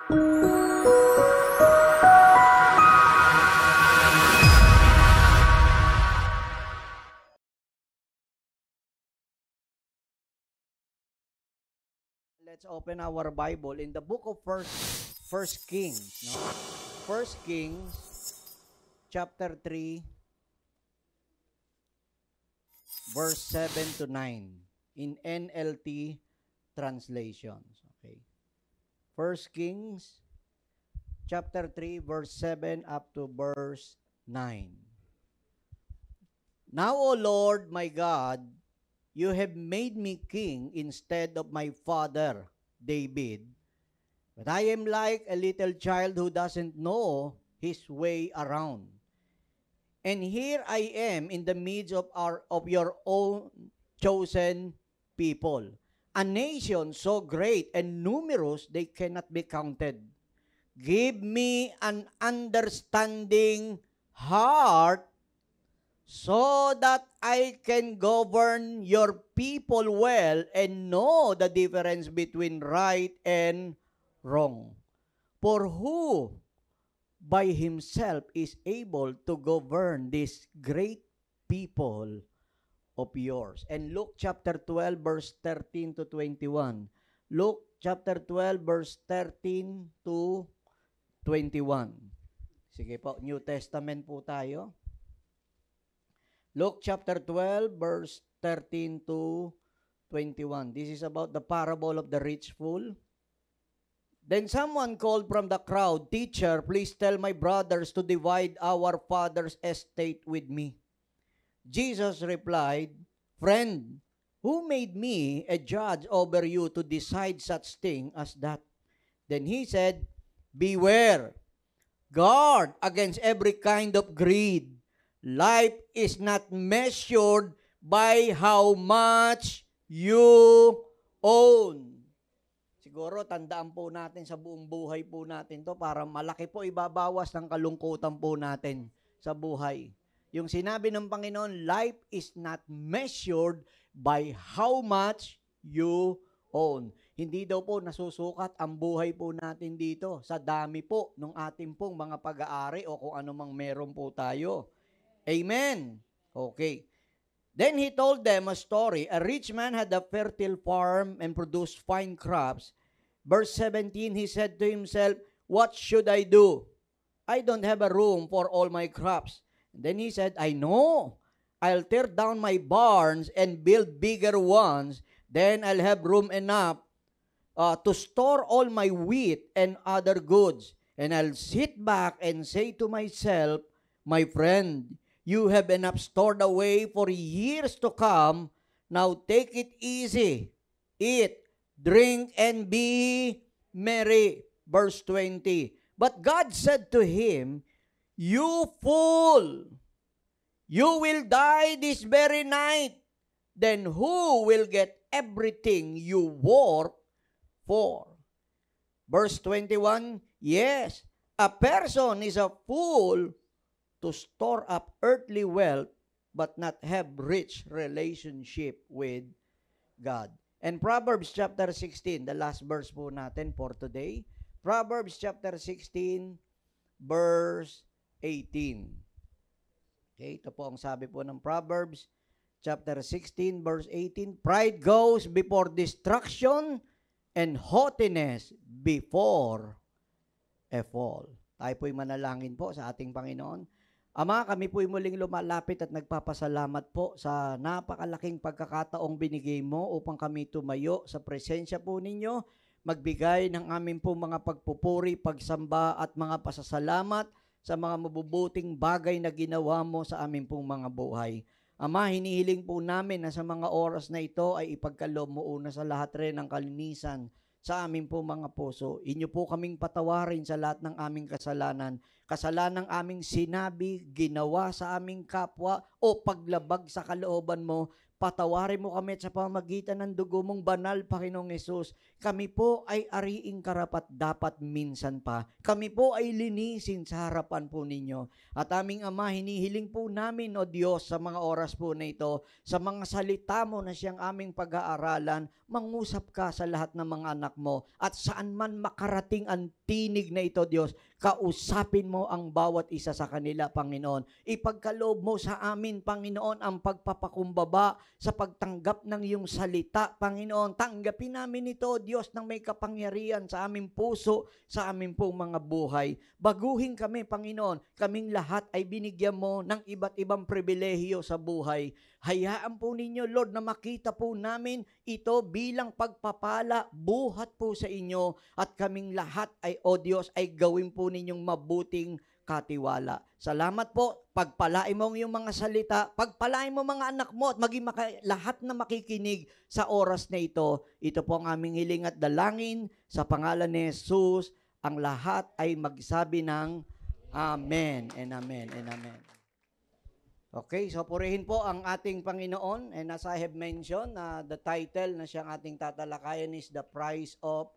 Let's open our Bible in the book of First Kings. No? First Kings, chapter 3, verse 7 to 9 in NLT translations. Okay. First Kings, chapter 3, verse 7 up to verse 9. Now, O Lord, my God, you have made me king instead of my father, David. But I am like a little child who doesn't know his way around. And here I am in the midst of your own chosen people, a nation so great and numerous they cannot be counted. Give me an understanding heart so that I can govern your people well and know the difference between right and wrong. For who by himself is able to govern this great people of yours? And Luke chapter 12, verse 13 to 21. Luke chapter 12, verse 13 to 21. Sige po, New Testament po tayo. Luke chapter 12, verse 13 to 21. This is about the parable of the rich fool. Then someone called from the crowd, "Teacher, please tell my brothers to divide our father's estate with me." Jesus replied, "Friend, who made me a judge over you to decide such thing as that?" Then he said, "Beware, guard against every kind of greed. Life is not measured by how much you own." Siguro tandaan po natin sa buong buhay po natin to para malaki po ibabawas ng kalungkutan po natin sa buhay. Yung sinabi ng Panginoon, life is not measured by how much you own. Hindi daw po nasusukat ang buhay po natin dito sa dami po ng ating pong mga pag-aari o kung ano mang meron po tayo. Amen. Okay. Then he told them a story. A rich man had a fertile farm and produced fine crops. Verse 17, he said to himself, "What should I do? I don't have a room for all my crops." And then he said, "I know. I'll tear down my barns and build bigger ones. Then I'll have room enough to store all my wheat and other goods. And I'll sit back and say to myself, my friend, you have enough stored away for years to come. Now take it easy. Eat, drink, and be merry." Verse 20. But God said to him, "You fool, you will die this very night. Then who will get everything you work for?" Verse 21. Yes, a person is a fool to store up earthly wealth but not have rich relationship with God. And Proverbs chapter 16, the last verse po natin for today. Proverbs chapter 16, verse 18. Okay, ito po ang sabi po ng Proverbs chapter 16, verse 18. Pride goes before destruction and haughtiness before a fall. Tayo po'y manalangin po sa ating Panginoon. Ama, kami po'y muling lumalapit at nagpapasalamat po sa napakalaking pagkakataong binigay mo upang kami tumayo sa presensya po ninyo, magbigay ng aming po mga pagpupuri, pagsamba at mga pasasalamat sa mga mabubuting bagay na ginawa mo sa aming pong mga buhay. Ama, hinihiling po namin na sa mga oras na ito ay ipagkaloob mo una sa lahat rin ng kalinisan sa aming po mga puso. Inyo po kaming patawarin sa lahat ng aming kasalanan. Kasalanang aming sinabi, ginawa sa aming kapwa o paglabag sa kalooban mo, Patawarin mo kami at sa pamamagitan ng dugo mong banal, Panginoong Hesus. Kami po ay ariing karapat dapat minsan pa. Kami po ay linisin sa harapan po ninyo. At aming Ama, hinihiling po namin, O Diyos, sa mga oras po na ito, sa mga salita mo na siyang aming pag-aaralan, mangusap ka sa lahat ng mga anak mo. At saan man makarating ang tinig na ito, Diyos, kausapin mo ang bawat isa sa kanila, Panginoon. Ipagkaloob mo sa amin, Panginoon, ang pagpapakumbaba sa pagtanggap ng iyong salita, Panginoon. Tanggapin namin ito, Diyos, ng may kapangyarihan sa aming puso, sa aming pong mga buhay. Baguhin kami, Panginoon. Kaming lahat ay binigyan mo ng iba't ibang pribilehiyo sa buhay. Hayaan po ninyo, Lord, na makita po namin ito bilang pagpapala, buhat po sa inyo, at kaming lahat ay, O Diyos, ay gawin po ninyong mabuting katiwala. Salamat po, pagpalain mo ang iyong mga salita, pagpalain mo mga anak mo, at maging lahat na makikinig sa oras na ito. Ito po ang aming hiling at dalangin sa pangalan ni Jesus. Ang lahat ay magsabi ng Amen and Amen and Amen. Okay, so purihin po ang ating Panginoon, and as I have mentioned, the title na siyang ating tatalakayan is The Price of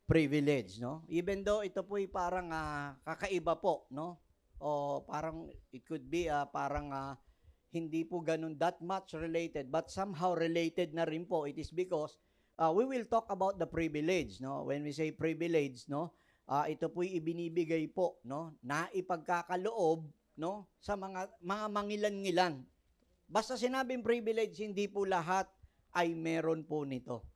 Privilege, no? Even though ito po ay parang kakaiba po, no? O parang it could be parang hindi po ganun that much related, but somehow related na rin po. It is because we will talk about the privilege, no? When we say privilege, no? Ito po ay ibinibigay po, no? Na ipagkakaloob, no, sa mga mangilan-ngilan. Basta sinabing privilege, hindi po lahat ay meron po nito.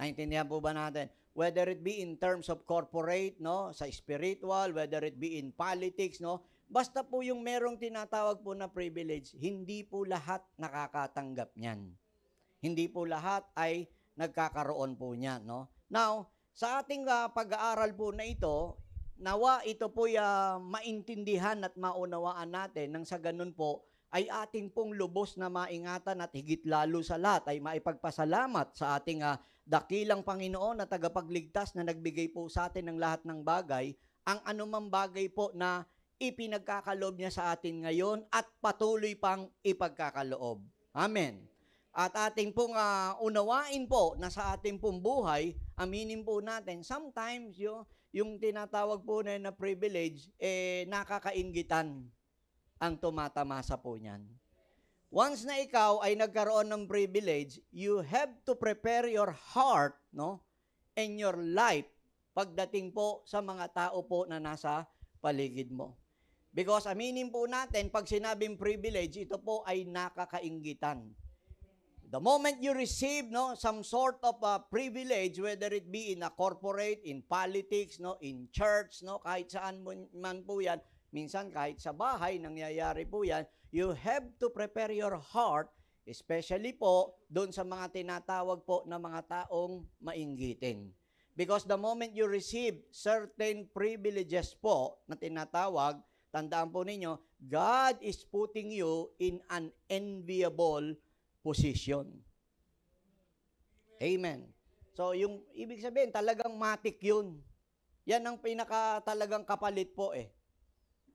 Naintindihan po ba natin? Whether it be in terms of corporate, no, sa spiritual, whether it be in politics, no, basta po yung merong tinatawag po na privilege, hindi po lahat nakakatanggap niyan. Hindi po lahat ay nagkakaroon po niyan, no. Now, sa ating pag-aaral po na ito, nawa ito po maintindihan at maunawaan natin nang sa ganun po ay ating pong lubos na maingatan at higit lalo sa lahat ay maipagpasalamat sa ating dakilang Panginoon na tagapagligtas na nagbigay po sa atin ng lahat ng bagay, ang anumang bagay po na ipinagkakaloob niya sa atin ngayon at patuloy pang ipagkakaloob. Amen. At ating pong unawain po na sa ating pong buhay, aminin po natin, sometimes yung tinatawag po na privilege, nakakainggitan ang tumatamasa po niyan. Once na ikaw ay nagkaroon ng privilege, you have to prepare your heart, no, and your life pagdating po sa mga tao po na nasa paligid mo. Because aminin po natin, pag sinabing privilege, ito po ay nakakainggitan. The moment you receive, no, some sort of privilege, whether it be in a corporate, in politics, no, in church, no, kahit saan man po yan, minsan kahit sa bahay, nangyayari po yan, you have to prepare your heart, especially po doon sa mga tinatawag po na mga taong mainggitin. Because the moment you receive certain privileges po na tinatawag, tandaan po ninyo, God is putting you in an enviable position. Amen. So, yung ibig sabihin, talagang matik yun. Yan ang talagang kapalit po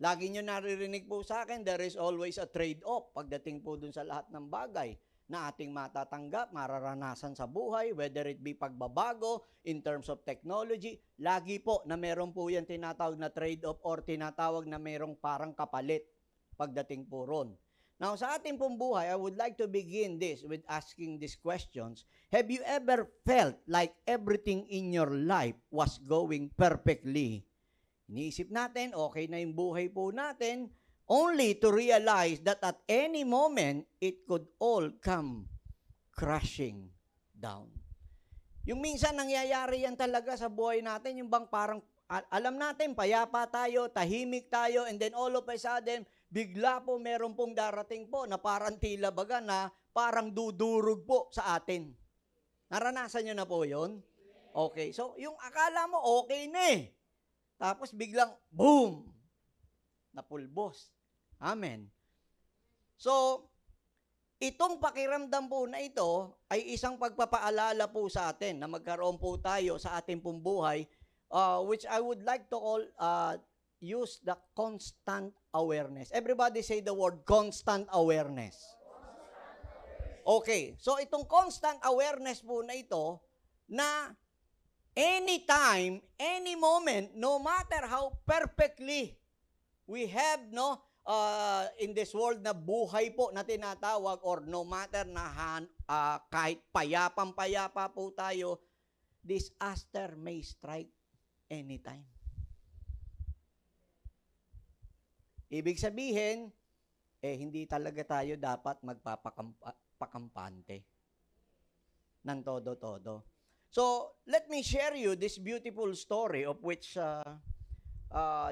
Lagi nyo naririnig po sa akin, there is always a trade-off pagdating po dun sa lahat ng bagay na ating matatanggap, mararanasan sa buhay, whether it be pagbabago, in terms of technology, lagi po na meron po yan tinatawag na trade-off or tinatawag na merong parang kapalit pagdating po ron. Now, sa ating pong buhay, I would like to begin this with asking these questions. Have you ever felt like everything in your life was going perfectly? Iniisip natin, okay na yung buhay po natin, only to realize that at any moment, it could all come crashing down. Yung minsan nangyayari yan talaga sa buhay natin, yung bang parang, alam natin, payapa tayo, tahimik tayo, and then all of a sudden, bigla po meron pong darating po na parang tila baga na parang dudurog po sa atin. Naranasan nyo na po yun? Okay, so yung akala mo okay na tapos biglang boom! Napulbos. Amen. So, itong pakiramdam po na ito ay isang pagpapaalala po sa atin na magkaroon po tayo sa ating pong buhay, which I would like to call use the constant awareness. Everybody say the word constant awareness. Okay, so itong constant awareness po na ito, na anytime, any moment, no matter how perfectly we have, no, in this world na buhay po na tinatawag, or no matter na kahit payapang-payapa po tayo, disaster may strike anytime. Ibig sabihin, hindi talaga tayo dapat magpapakampante ng todo-todo. So, let me share you this beautiful story of which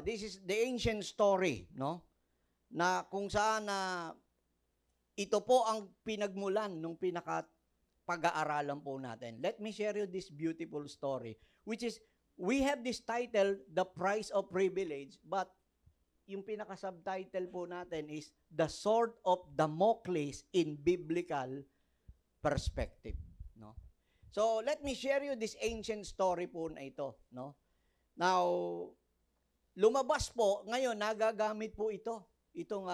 this is the ancient story, no? Na kung saan ito po ang pinagmulan nung pag-aaralan po natin. Let me share you this beautiful story, which is, we have this title, The Price of Privilege, but yung pinaka-subtitle po natin is The Sword of Damocles in Biblical Perspective, no? So, let me share you this ancient story po na ito, no? Now, lumabas po, ngayon, nagagamit po ito, itong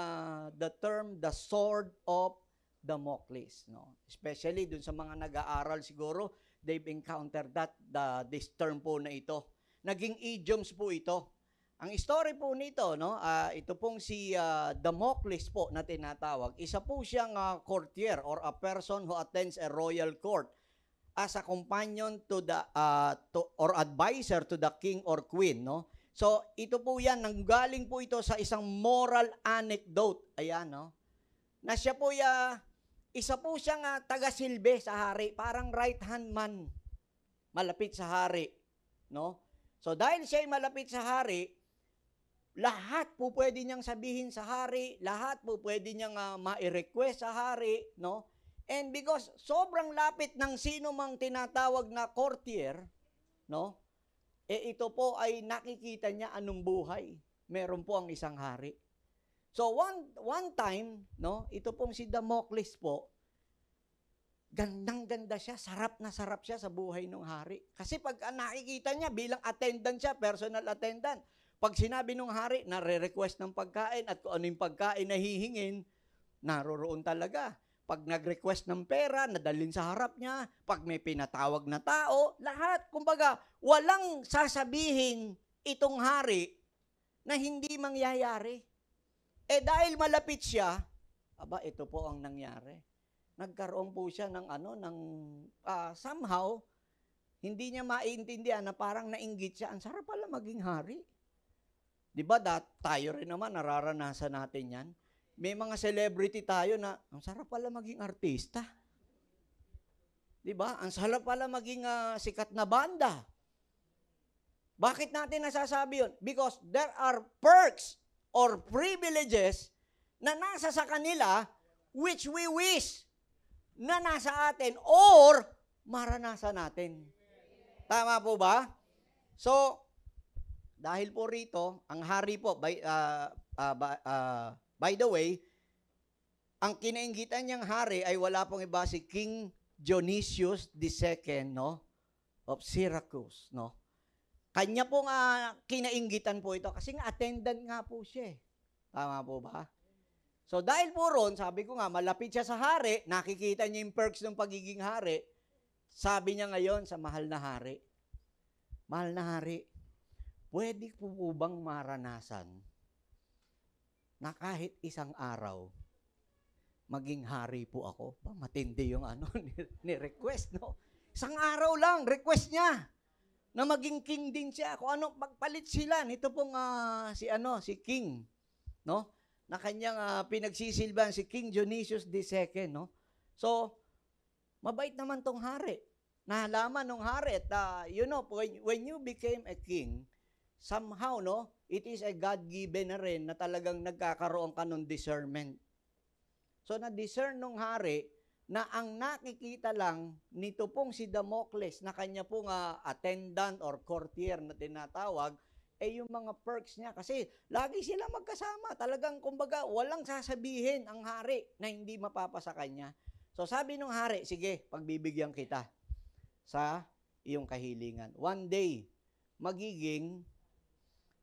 the term, the sword of Damocles, no? Especially dun sa mga nag-aaral siguro, they've encountered this term po na ito. Naging idioms po ito. Ang story po nito, no, ito pong si Damocles po na tinatawag, isa po siyang courtier or a person who attends a royal court as a companion to the or advisor to the king or queen, no? So, ito po yan, nanggaling po ito sa isang moral anecdote. Ayan, no? Na siya po, isa po siyang taga-silbi sa hari, parang right-hand man, malapit sa hari, no? So, dahil siya ay malapit sa hari, lahat po pwede niyang sabihin sa hari, lahat po pwede niyang ma-request sa hari, no? And because sobrang lapit ng sino mang tinatawag na courtier, no? Ito po ay nakikita niya anong buhay meron po ang isang hari. So one time, no, ito pong si Damocles po, gandang-ganda siya, sarap na sarap siya sa buhay ng hari. Kasi pag nakikita niya bilang attendant siya, personal attendant, pag sinabi ng hari, nare-request ng pagkain at kung ano yung pagkain na hihingin, naroroon talaga. Pag nag-request ng pera, nadalhin sa harap niya. Pag may pinatawag na tao, lahat. Kumbaga, walang sasabihin itong hari na hindi mangyayari. Dahil malapit siya, ito po ang nangyari. Nagkaroon po siya ng somehow, hindi niya maintindihan na parang nainggit siya. Ang sarap pala maging hari. Diba, tayo rin naman, nararanasan natin yan. May mga celebrity tayo na, ang sarap pala maging artista. Diba? Ang sarap pala maging sikat na banda. Bakit natin nasasabi yun? Because there are perks or privileges na nasa sa kanila which we wish na nasa atin or maranasan natin. Tama po ba? So, dahil po rito, ang hari po, by the way, ang kinainggitan niyang hari ay wala pong iba si King Dionysius II, no, of Syracuse, no. Kanya pong kinainggitan po ito kasi nga attendant nga po siya. Tama po ba? So dahil po ron, sabi ko nga, malapit siya sa hari, nakikita niya yung perks ng pagiging hari, sabi niya ngayon sa mahal na hari, mahal na hari, pwede po bang maranasan na kahit isang araw, maging hari po ako? Matindi yung ni-request, no? Isang araw lang, request niya na maging king din siya. Kung ano, magpalit sila. Nito pong si king, no? Na kanyang pinagsisilban, si King Dionysius II, no? So, mabait naman tong hari. Nahalaman ng hari at, when you became a king, somehow, no, it is a God-given na rin na talagang nagkakaroon ka ng discernment. So, na-discern nung hari na ang nakikita lang nito pong si Damocles na kanya pong attendant or courtier na tinatawag, yung mga perks niya. Kasi lagi sila magkasama. Talagang, kumbaga, walang sasabihin ang hari na hindi mapapasa kanya. So, sabi nung hari, sige, pagbibigyan kita sa iyong kahilingan. One day, magiging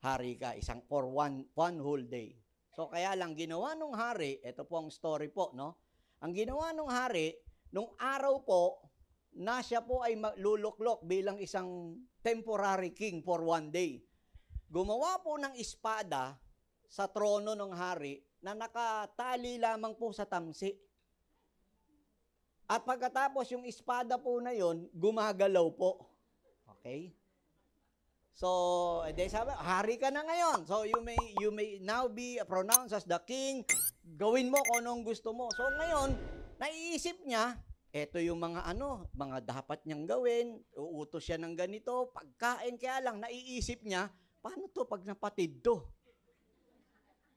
hari ka, for one whole day. So, kaya lang, ginawa nung hari, ito po ang story po, no? Ang ginawa nung hari, nung araw po, na siya po ay luluklok bilang isang temporary king for one day. Gumawa po ng espada sa trono ng hari na nakatali lamang po sa tamsi. At pagkatapos yung espada po na yon, gumagalaw po. Okay? So, sabi, hari ka na ngayon. So, you may now be pronounced as the king. Gawin mo kung anong gusto mo. So, ngayon, naiisip niya, eto yung mga dapat niyang gawin, uutos siya ng ganito, pagkain, kaya lang, naiisip niya, paano to pag napatid to?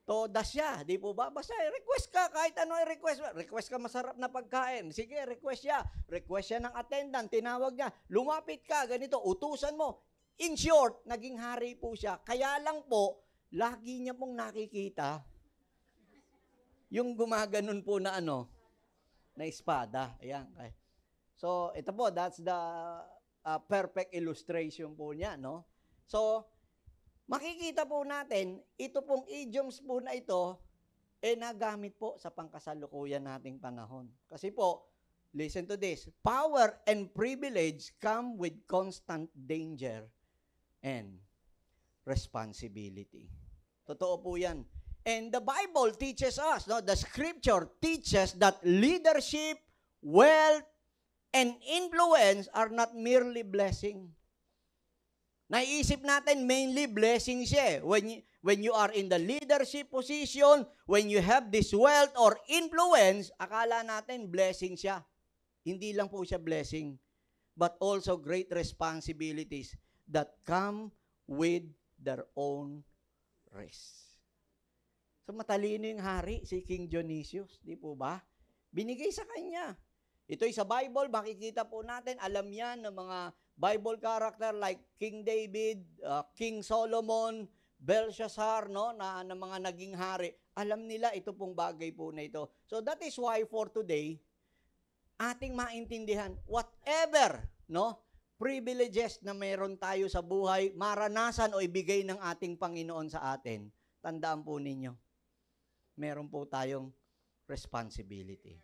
Toda siya, di po ba? Basta request ka, kahit ano i-request. Request ka masarap na pagkain. Sige, request siya. Request siya ng attendant, tinawag niya. Lumapit ka, ganito, utusan mo. In short, naging hari po siya. Kaya lang po, lagi niya pong nakikita yung gumaganon po na na espada. Ayan. So, ito po, that's the perfect illustration po niya, no? So, makikita po natin, ito pong idioms po na ito, nagamit po sa pangkasalukuyan nating panahon. Kasi po, listen to this, power and privilege come with constant danger and responsibility. Totoo po yan. And the Bible teaches us, no, the scripture teaches that leadership, wealth, and influence are not merely blessing. Naiisip natin mainly blessing siya. When you are in the leadership position, when you have this wealth or influence, akala natin blessing siya. Hindi lang po siya blessing, but also great responsibilities that come with their own risk. So matalino yung hari, si King Dionysius, di po ba? Binigay sa kanya. Ito'y sa Bible, makikita po natin, alam yan ng mga Bible character like King David, King Solomon, Belshazzar, no, na mga naging hari. Alam nila ito pong bagay po na ito. So that is why for today, ating maintindihan, whatever, no, privileges na meron tayo sa buhay, maranasan o ibigay ng ating Panginoon sa atin, tandaan po ninyo, meron po tayong responsibility.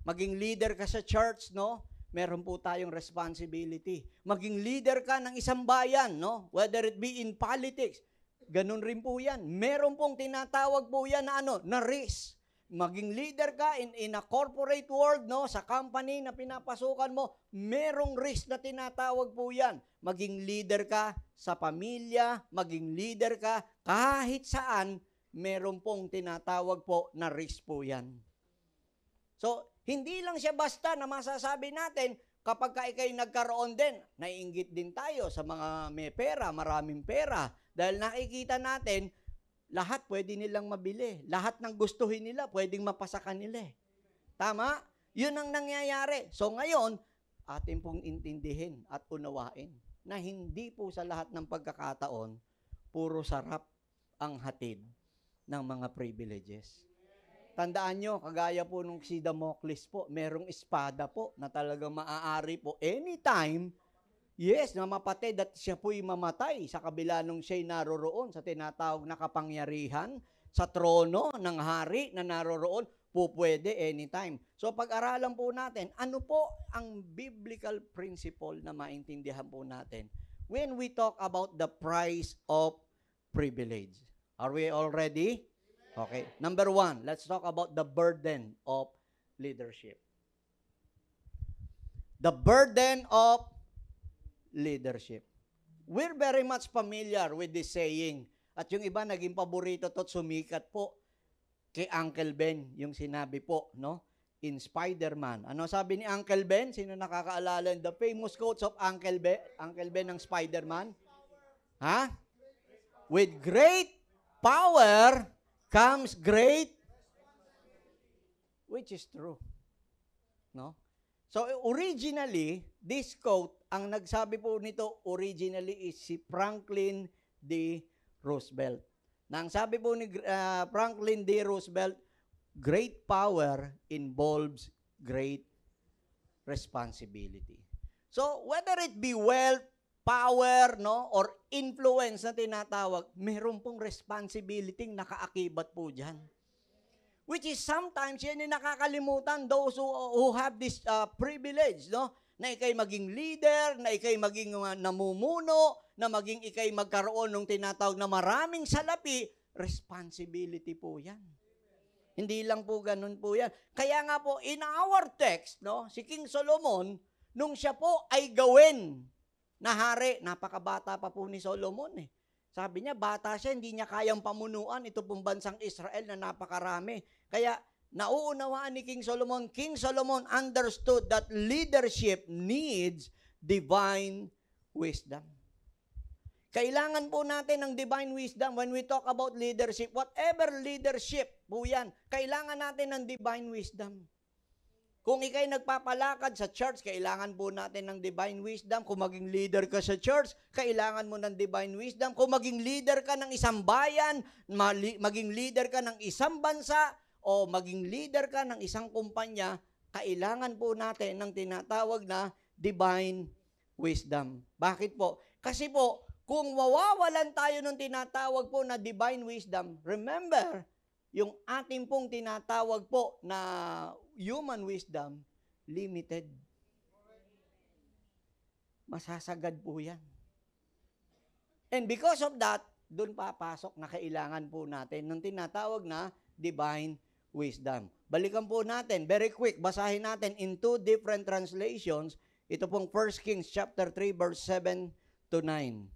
Maging leader ka sa church, no? Meron po tayong responsibility. Maging leader ka ng isang bayan, no? Whether it be in politics, ganun rin po yan. Meron pong tinatawag po yan na na risk. Maging leader ka in a corporate world, no? Sa company na pinapasukan mo, merong risk na tinatawag po yan. Maging leader ka sa pamilya, maging leader ka kahit saan, meron pong tinatawag po na risk po yan. So, hindi lang siya basta na masasabi natin kapag ikay nagkaroon din, naiinggit din tayo sa mga may pera, maraming pera. Dahil nakikita natin, lahat pwede nilang mabili. Lahat ng gustuhin nila, pwedeng mapasa kanila. Tama? Yun ang nangyayari. So ngayon, atin pong intindihin at unawain na hindi po sa lahat ng pagkakataon, puro sarap ang hatid ng mga privileges. Tandaan nyo, kagaya po nung si Damocles po, merong espada po na talagang maaari po anytime, yes, na mapatid at siya po'y mamatay sa kabila nung siya'y naroroon sa tinatawag na kapangyarihan, sa trono ng hari na naroroon, po pwede anytime. So pag-aralan po natin, ano po ang biblical principle na maintindihan po natin when we talk about the price of privilege. Are we all ready? Okay. Number 1, let's talk about the burden of leadership. The burden of leadership. We're very much familiar with this saying. At yung iba naging paborito to at sumikat po kay Uncle Ben, yung sinabi po, no? In Spider-Man. Ano sabi ni Uncle Ben? Sino nakakaalala? The famous quotes of Uncle Ben ng Spider-Man? Ha? With great power comes great, which is true. No? So, originally, this quote, ang nagsabi po nito originally is si Franklin D. Roosevelt. Na ang sabi po ni Franklin D. Roosevelt, great power involves great responsibility. So, whether it be wealth, power, no, or influence na tinatawag, meron pong responsibility nakaakibat po dyan. Which is sometimes yan yung nakakalimutan those who have this privilege, no? Na ikay maging leader, na ikay maging namumuno, na maging ikay magkaroon ng tinatawag na maraming salapi, responsibility po yan. Hindi lang po ganun po yan. Kaya nga po, in our text, no, si King Solomon, nung siya po ay gawin na hari, napakabata pa po ni Solomon eh. Sabi niya, bata siya, hindi niya kayang pamunuan ito pong bansang Israel na napakarami. Kaya, nauunawaan ni King Solomon understood that leadership needs divine wisdom. Kailangan po natin ng divine wisdom when we talk about leadership. Whatever leadership po yan, kailangan natin ng divine wisdom. Kung ikay nagpapalakad sa church, kailangan po natin ng divine wisdom. Kung maging leader ka sa church, kailangan mo ng divine wisdom. Kung maging leader ka ng isang bayan, maging leader ka ng isang bansa, o maging leader ka ng isang kumpanya, kailangan po natin ng tinatawag na divine wisdom. Bakit po? Kasi po, kung mawawalan tayo ng tinatawag po na divine wisdom, remember, yung ating pong tinatawag po na human wisdom, limited. Masasagad po yan. And because of that, doon papasok na kailangan po natin ng tinatawag na divine wisdom. Balikan po natin, very quick, basahin natin in two different translations, ito pong 1 Kings chapter 3, verse 7 to 9.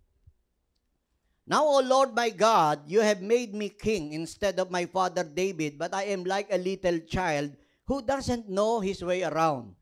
Now, O Lord my God, you have made me king instead of my father David, but I am like a little child who doesn't know his way around.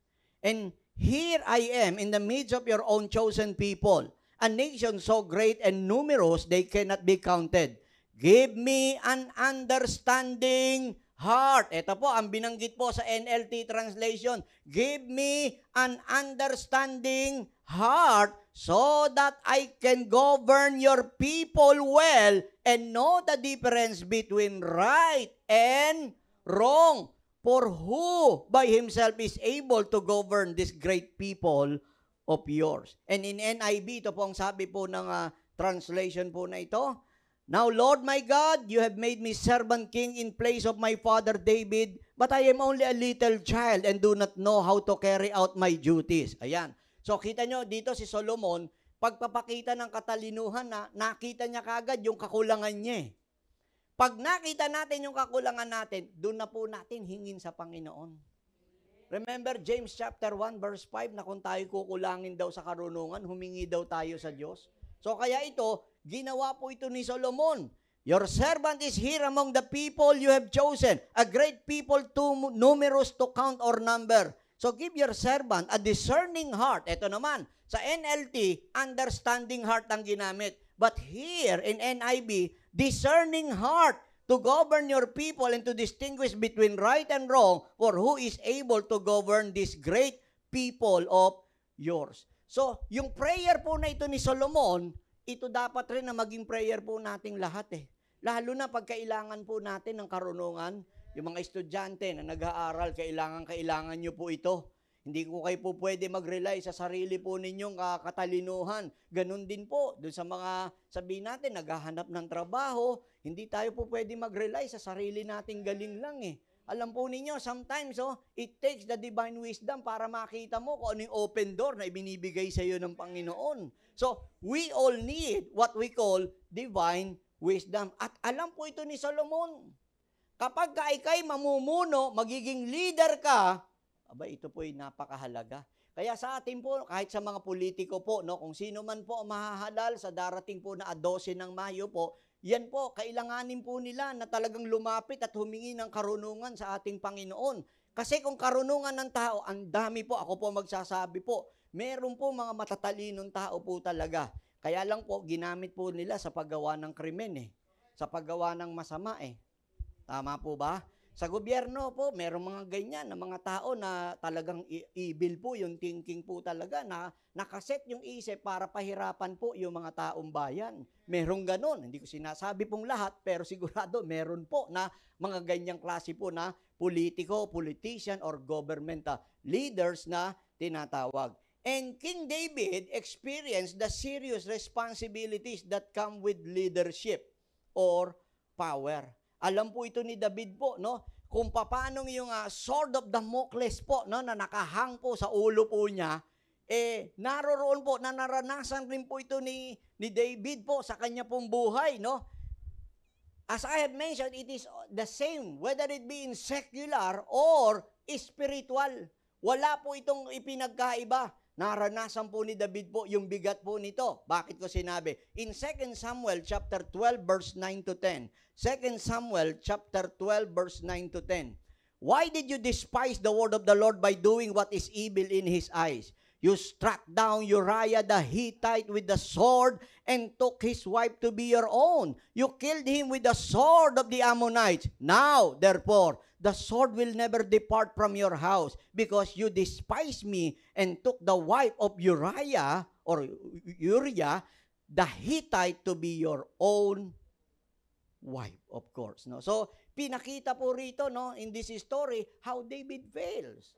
And here I am in the midst of your own chosen people, a nation so great and numerous they cannot be counted. Give me an understanding heart. Ito po, ang binanggit po sa NLT translation. Give me an understanding heart so that I can govern your people well and know the difference between right and wrong. For who by himself is able to govern this great people of yours? And in NIV, ito po ang sabi po ng translation po na ito. Now, Lord my God, you have made me servant king in place of my father David, but I am only a little child and do not know how to carry out my duties. Ayan. So, kita nyo, dito si Solomon, pagpapakita ng katalinuhan na nakita niya kagad yung kakulangan niya. Pag nakita natin yung kakulangan natin, doon na po natin hingin sa Panginoon. Remember James chapter 1 verse 5 na kung tayo kukulangin daw sa karunungan, humingi daw tayo sa Diyos. So kaya ito, ginawa po ito ni Solomon. Your servant is here among the people you have chosen, a great people too numerous to count or number. So give your servant a discerning heart. Ito naman, sa NLT, understanding heart ang ginamit. But here in NIV, discerning heart to govern your people and to distinguish between right and wrong, for who is able to govern this great people of yours. So, yung prayer po na ito ni Solomon, ito dapat rin na maging prayer po nating lahat eh. Lalo na pag kailangan po natin ng karunungan, yung mga estudyante na nag-aaral, kailangan nyo po ito. Hindi ko kayo po pwede mag-rely sa sarili po ninyong katalinuhan. Ganun din po, doon sa mga, sabihin natin, naghahanap ng trabaho, hindi tayo po pwede mag-rely sa sarili nating galing lang eh. Alam po ninyo, sometimes, it takes the divine wisdom para makita mo kung ano yung open door na ibinibigay sa iyo ng Panginoon. So, we all need what we call divine wisdom. At alam po ito ni Solomon. Kapag ikay mamumuno, magiging leader ka, aba, ito po ay napakahalaga. Kaya sa atin po, kahit sa mga politiko po, no, kung sino man po mahahalal sa darating po na 12 ng Mayo po, yan po, kailanganin po nila na talagang lumapit at humingi ng karunungan sa ating Panginoon. Kasi kung karunungan ng tao, ang dami po, ako po magsasabi po, meron po mga matatalinong tao po talaga. Kaya lang po, ginamit po nila sa paggawa ng krimen sa paggawa ng masama Tama po ba? Sa gobyerno po, merong mga ganyan na mga tao na talagang evil po yung thinking po talaga na nakaset yung isip para pahirapan po yung mga taong bayan. Merong ganon. Hindi ko sinasabi pong lahat, pero sigurado meron po na mga ganyang klase po na politiko, politician, or government leaders na tinatawag. And King David experienced the serious responsibilities that come with leadership or power. Alam po ito ni David po, no? kung paano yung sword of Damocles po, no, na nakahang po sa ulo po niya, naroroon po, na naranasan rin po ito ni David po sa kanya pong buhay, no? As I have mentioned, it is the same, whether it be in secular or spiritual. Wala po itong ipinagkaiba. Naranasan po ni David po yung bigat po nito. Bakit ko sinabi? In 2 Samuel chapter 12 verse 9 to 10. 2 Samuel chapter 12 verse 9 to 10. Why did you despise the word of the Lord by doing what is evil in his eyes? You struck down Uriah the Hittite with the sword and took his wife to be your own. You killed him with the sword of the Ammonites. Now, therefore, the sword will never depart from your house because you despise me and took the wife of Uriah the Hittite to be your own wife, of course. No? So, pinakita po rito, no, in this story, how David fails.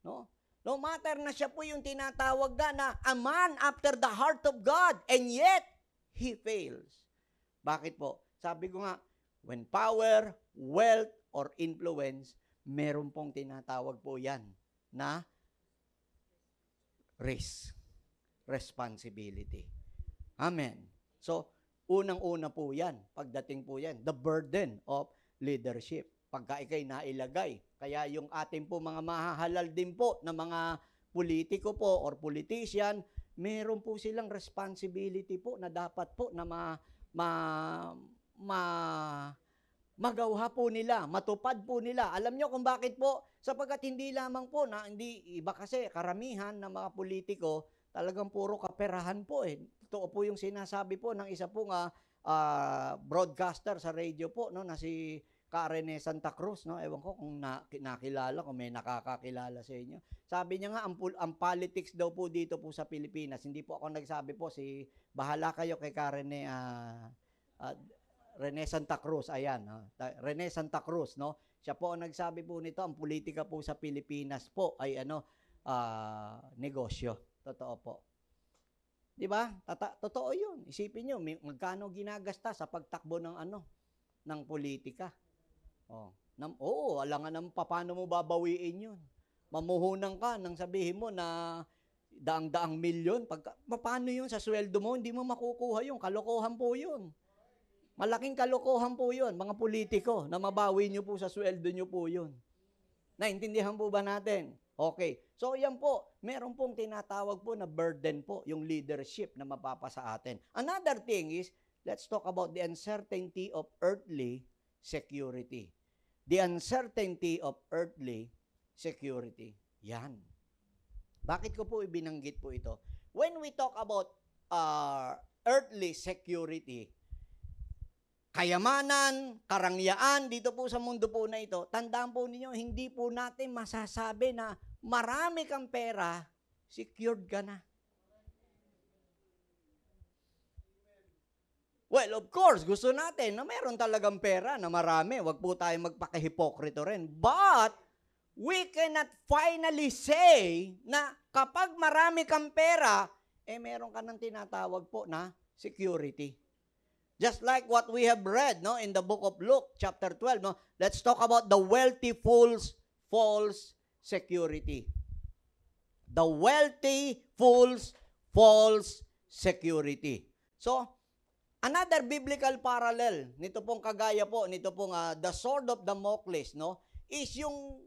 No? No matter na siya po yung tinatawag na a man after the heart of God, and yet, he fails. Bakit po? Sabi ko nga, when power, wealth, or influence, meron pong tinatawag po yan na responsibility. Amen. So, unang-una po yan, pagdating po yan, the burden of leadership. Pagka ikay nailagay. Kaya yung ating po mga mahahalal din po na mga politiko po or politician, meron po silang responsibility po na dapat po na magawa po nila, matupad po nila. Alam nyo kung bakit po? Sapagkat hindi lamang po na, hindi iba kasi karamihan ng mga politiko, talagang puro kaperahan po eh. Totoo po yung sinasabi po ng isa pong broadcaster sa radio po, no, na si Rene Santa Cruz, no? Ewan ko kung nakilala, kung may nakakakilala sa inyo. Sabi niya nga, ang politics daw po dito po sa Pilipinas, hindi po ako nagsabi po, bahala kayo kay Rene Santa Cruz, ayan. Rene Santa Cruz, no? Siya po ang nagsabi po nito, ang politika po sa Pilipinas po ay negosyo. Totoo po. Di ba? Totoo yun. Isipin nyo, magkano ginagasta sa pagtakbo ng politika. Alangan naman paano mo babawiin yun. Mamuhunan ka nang sabihin mo na daang-daang milyon. Paano yun sa sweldo mo? Hindi mo makukuha yun. Kalokohan po yun. Malaking kalokohan po yun, mga politiko, na mabawi nyo po sa sweldo nyo po yun. Naintindihan po ba natin? Okay. So, yan po. Meron pong tinatawag po na burden po, yung leadership na mapapasa atin. Another thing is, let's talk about the uncertainty of earthly security. The uncertainty of earthly security. Yan. Bakit ko po ibinanggit po ito? When we talk about earthly security, kayamanan, karangyaan dito po sa mundo po na ito, tandaan po ninyo, hindi po natin masasabi na marami kang pera, secured ka na. Well, of course, gusto natin na meron talagang pera na marami. Huwag po tayo magpakahipokrito rin. But, we cannot finally say na kapag marami kang pera, meron ka ng tinatawag po na security. Just like what we have read, no, in the book of Luke, chapter 12, no, let's talk about the wealthy fool's false security. The wealthy fool's false security. So, another biblical parallel, nito pong kagaya po, nito pong the sword of Damocles, no, is yung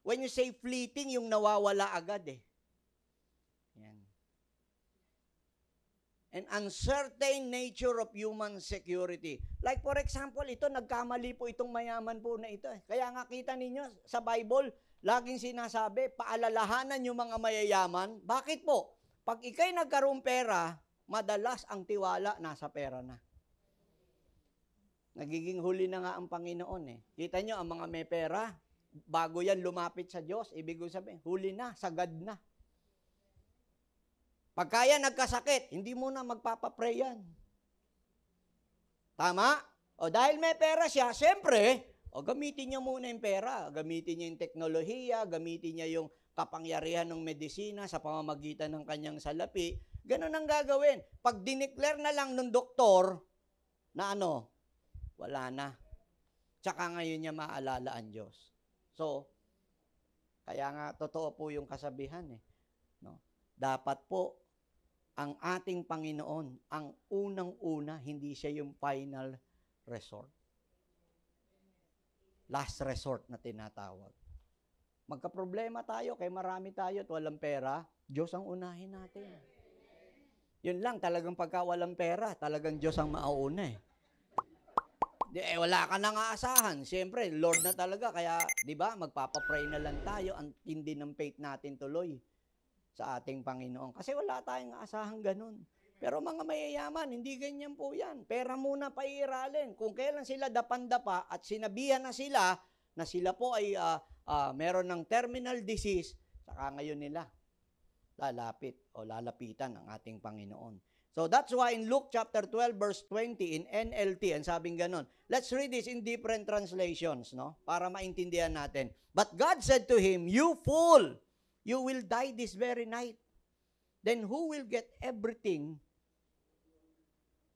when you say fleeting, yung nawawala agad eh. Yan. An uncertain nature of human security. Like for example, ito, nagkamali po itong mayaman po na ito. Kaya nga kita ninyo sa Bible, laging sinasabi, paalalahanan yung mga mayayaman. Bakit po? Pag ikay nagkaroon pera, madalas ang tiwala nasa pera na. Nagiging huli na nga ang Panginoon eh. Kita nyo, ang mga may pera, bago yan lumapit sa Diyos, ibig sabihin, huli na, sagad na. Pagka yan nagkasakit, hindi mo na magpapapray yan. Tama? O dahil may pera siya, siyempre, gamitin niya muna yung pera. Gamitin niya yung teknolohiya, gamitin niya yung kapangyarihan ng medisina sa pamamagitan ng kanyang salapi. Ganun ang gagawin. Pag dineclare na lang ng doktor na wala na. tsaka ngayon niya maalala ang Diyos. So, kaya nga totoo po yung kasabihan eh. No? Dapat po, ang ating Panginoon, ang unang-una, hindi siya yung final resort. Last resort na tinatawag. Magkaproblema tayo, kay marami tayo at walang pera, Diyos ang unahin natin. Yun lang, talagang pagka walang pera, talagang Diyos ang mauuna eh. Wala ka nang aasahan. Siyempre, Lord na talaga. Kaya, di ba, magpapapray na lang tayo. Ang tindi ng faith natin tuloy sa ating Panginoon. Kasi wala tayong aasahan ganun. Pero mga mayayaman, hindi ganyan po yan. Pera muna paiiralin. Kung kailan sila dapan-dapa at sinabihan na sila po ay meron ng terminal disease, saka ngayon nila lalapitan ang ating Panginoon. So that's why in Luke chapter 12 verse 20 in NLT, ang sabing ganon. Let's read this in different translations, no? Para maintindihan natin. But God said to him, "You fool, you will die this very night. Then who will get everything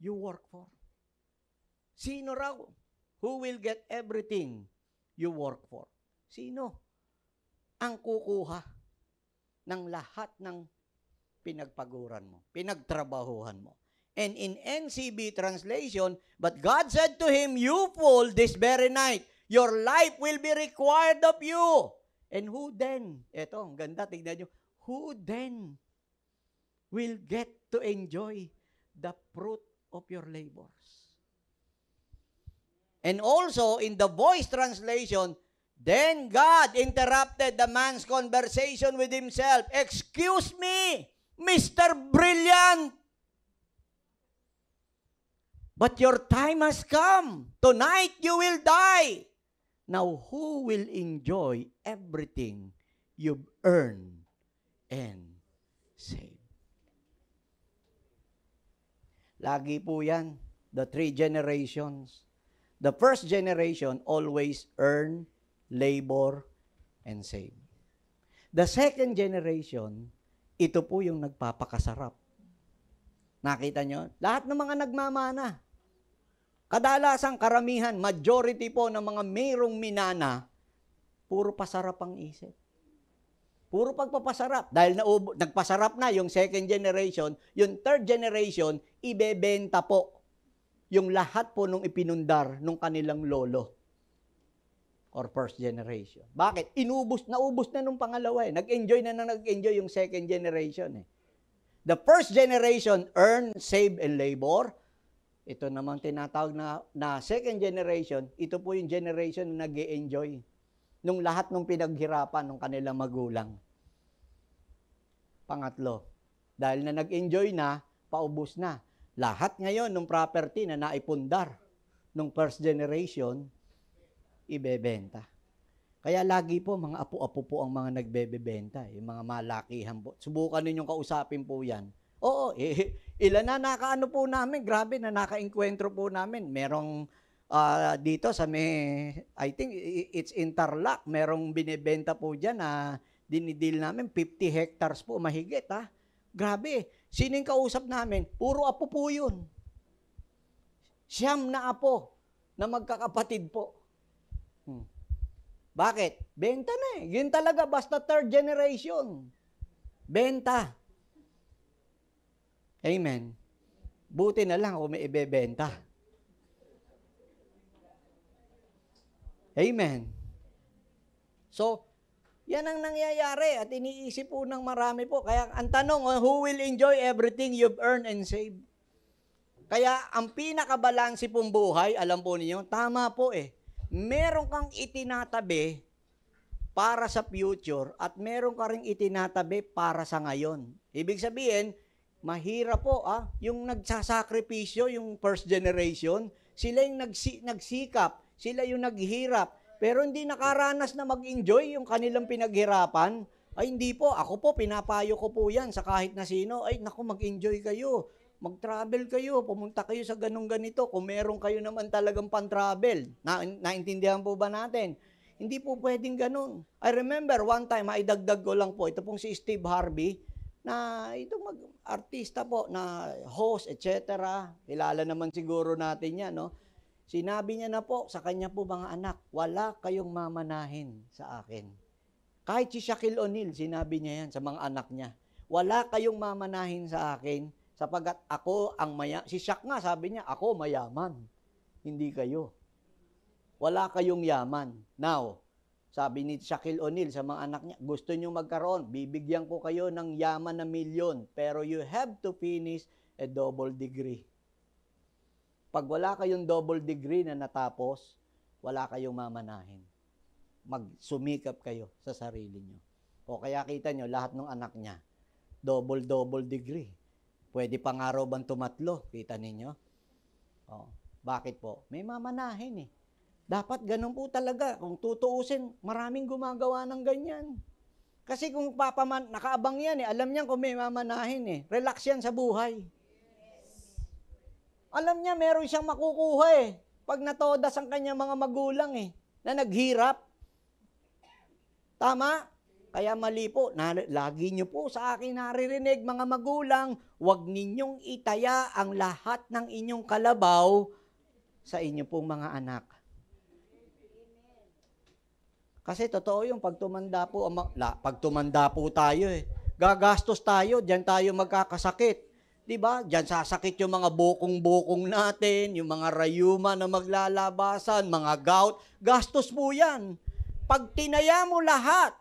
you work for?" Sino raw? Who will get everything you work for? Sino ang kukuha ng lahat ng pinagpaguran mo, pinagtrabahuhan mo? And in NCB translation, but God said to him, "You fool, this very night, your life will be required of you." And who then? Eto, ang ganda, tignan nyo. Who then will get to enjoy the fruit of your labors? And also, in the Voice translation, then God interrupted the man's conversation with himself. "Excuse me, Mr. Brilliant, but your time has come. Tonight you will die. Now who will enjoy everything you've earned and saved?" Lagi po yan, the 3 generations. The first generation always earn, labor, and save. The second generation, ito po yung nagpapakasarap. Nakita nyo? Lahat ng mga nagmamana. Kadalasan, karamihan, majority po ng mga mayroong minana, puro pasarap ang isip. Puro pagpapasarap. Dahil nagpasarap na yung second generation, yung third generation, ibebenta po yung lahat po nung ipinundar nung kanilang lolo or first generation. Bakit? Naubos na nung pangalawa eh. Nag-enjoy yung second generation eh. The first generation earn, save, and labor. Ito naman tinatawag na second generation, ito po yung generation na nag-enjoy nung lahat nung pinaghirapan ng kanilang magulang. Pangatlo, dahil na nag-enjoy na, paubos na. Lahat ngayon ng property na naipundar nung first generation, ibebenta. Kaya lagi po, mga apo-apo po ang mga nagbebenta, yung mga malakihan po. Subukan ninyong kausapin po yan. Oo, ilan na nakaano po namin, grabe na naka-enkwentro po namin. Merong dito sa I think it's Interlac, merong binibenta po dyan na dinidil namin, 50 hectares po, mahigit ha. Grabe, sino yung kausap namin? Puro apo po yun. 9 na apo na magkakapatid po. Bakit? Benta na eh. Yun talaga, basta third generation. Benta. Amen. Buti na lang kung may ibebenta. Amen. So, yan ang nangyayari at iniisip po ng marami po. Kaya ang tanong, who will enjoy everything you've earned and saved? Kaya ang pinakabalansi pong buhay, alam po niyo, tama po eh. Meron kang itinatabi para sa future at meron ka ring itinatabi para sa ngayon. Ibig sabihin, mahirap po yung nagsasakripisyo, yung first generation, sila yung nagsikap, sila yung naghirap, pero hindi nakaranas na mag-enjoy yung kanilang pinaghirapan. Ay hindi po, ako po, pinapayo ko po yan sa kahit na sino. Ay naku, mag-enjoy kayo, mag-travel kayo, pumunta kayo sa ganito. Kung meron kayo naman talagang pan-travel, naintindihan po ba natin? Hindi po pwedeng ganun. I remember one time, maidagdag ko lang po, ito pong si Steve Harvey, na itong artista po, na host, etc. Kilala naman siguro natin yan, no? Sinabi niya na po sa kanya po mga anak, wala kayong mamanahin sa akin. Kahit si Shaquille O'Neal, sinabi niya yan sa mga anak niya. Wala kayong mamanahin sa akin sapagat ako ang mayaman. Si Shaq nga sabi niya, ako mayaman. Hindi kayo. Wala kayong yaman. Now, sabi ni Shaquille O'Neal sa mga anak niya, gusto niyo magkaroon, bibigyan ko kayo ng yaman na milyon, pero you have to finish a double degree. Pag wala kayong double degree na natapos, wala kayong mamanahin. Magsumikap kayo sa sarili nyo. O kaya kita nyo, lahat ng anak niya, double degree. Pwede pa nga raw bang tumatlo? Kita ninyo? O, bakit po? May mamanahin eh. Dapat ganun po talaga. Kung tutuusin, maraming gumagawa ng ganyan. Kasi kung nakaabang yan eh, alam niya kung may mamanahin eh. Relax yan sa buhay. Alam niya, meron siyang makukuha eh. Pag natodas ang kanyang mga magulang eh, na naghirap. Tama? Kaya mali po. Lagi niyo po sa akin naririnig, mga magulang, huwag ninyong itaya ang lahat ng inyong kalabaw sa inyo pong mga anak. Kasi totoo yung pag tumanda po tayo eh. Gagastos tayo, diyan tayo magkakasakit. Diba? Diyan sasakit yung mga bukong-bukong natin, yung mga rayuma na maglalabasan, mga gout. Gastos po yan. Pag tinaya mo lahat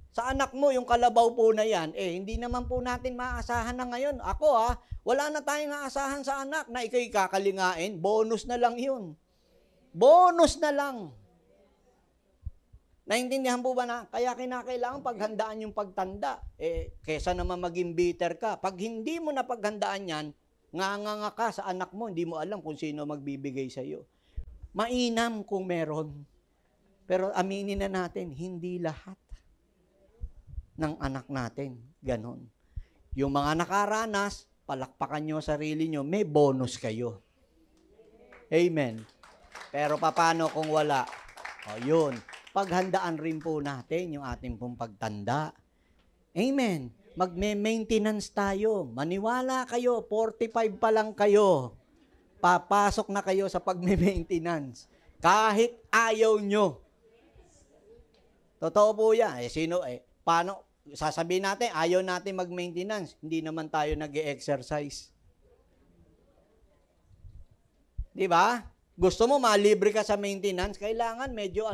sa anak mo, yung kalabaw po na yan, hindi naman po natin maaasahan na ngayon. Ako wala na tayong aasahan sa anak na ikaw'y kakalingain. Bonus na lang yun. Bonus na lang. Naintindihan po ba na? Kaya kinakailangan paghandaan yung pagtanda. Kesa naman maging bitter ka. Pag hindi mo na paghandaan yan, nganga ka sa anak mo, hindi mo alam kung sino magbibigay sa iyo. Mainam kung meron. Pero aminin na natin, hindi lahat ng anak natin ganon. Yung mga nakaranas, palakpakan nyo sarili nyo, may bonus kayo. Amen. Pero paano kung wala? Yun. Paghandaan rin po natin yung ating pong pagtanda. Amen. Magme-maintenance tayo. Maniwala kayo, 45 pa lang kayo. Papasok na kayo sa pagme-maintenance. Kahit ayaw nyo. Totoo po yan. Paano? Sasabihin natin, ayaw natin mag-maintenance. Hindi naman tayo nag-e-exercise. Di ba? Gusto mo malibre ka sa maintenance, kailangan medyo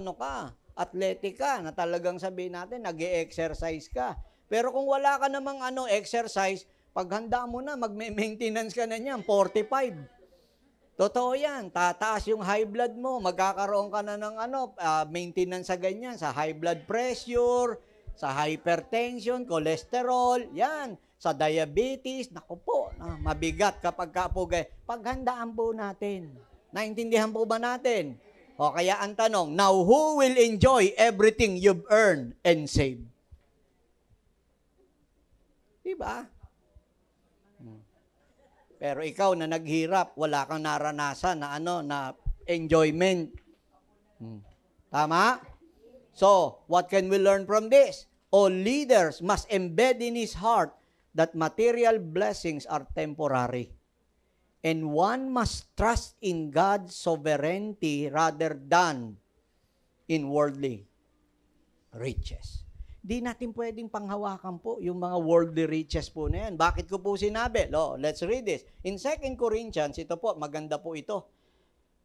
athletic ka, na talagang sabihin natin, nag-e-exercise ka. Pero kung wala ka namang exercise, paghanda mo na, magme-maintenance ka na niyan, 45. Totoo yan, tataas yung high blood mo, magkakaroon ka na ng maintenance sa ganyan, sa high blood pressure, sa hypertension, cholesterol, yan, sa diabetes, naku po, mabigat kapag kapugay. Paghandaan po natin. Naintindihan po ba natin? O kaya ang tanong, now who will enjoy everything you've earned and saved? Diba? Pero ikaw na naghirap, wala kang naranasan na enjoyment. Tama? So, what can we learn from this? All leaders must embed in his heart that material blessings are temporary. And one must trust in God's sovereignty rather than in worldly riches. Di natin pwedeng panghawakan po yung mga worldly riches po na yan. Bakit ko po sinabi? Let's read this. In 2 Corinthians, ito po, maganda po ito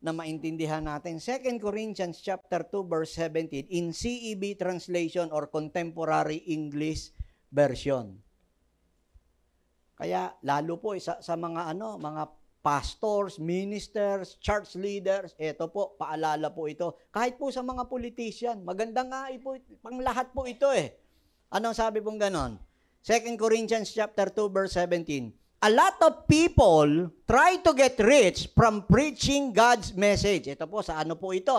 na maintindihan natin. 2 Corinthians chapter 2 verse 17 in CEB translation or Contemporary English Version. Kaya lalo po sa mga mga pastors, ministers, church leaders, ito po, paalala po ito. Kahit po sa mga politician, maganda nga po, pang lahat po ito eh. Anong sabi pong ganon? 2 Corinthians chapter 2 verse 17. A lot of people try to get rich from preaching God's message. Ito po, sa po ito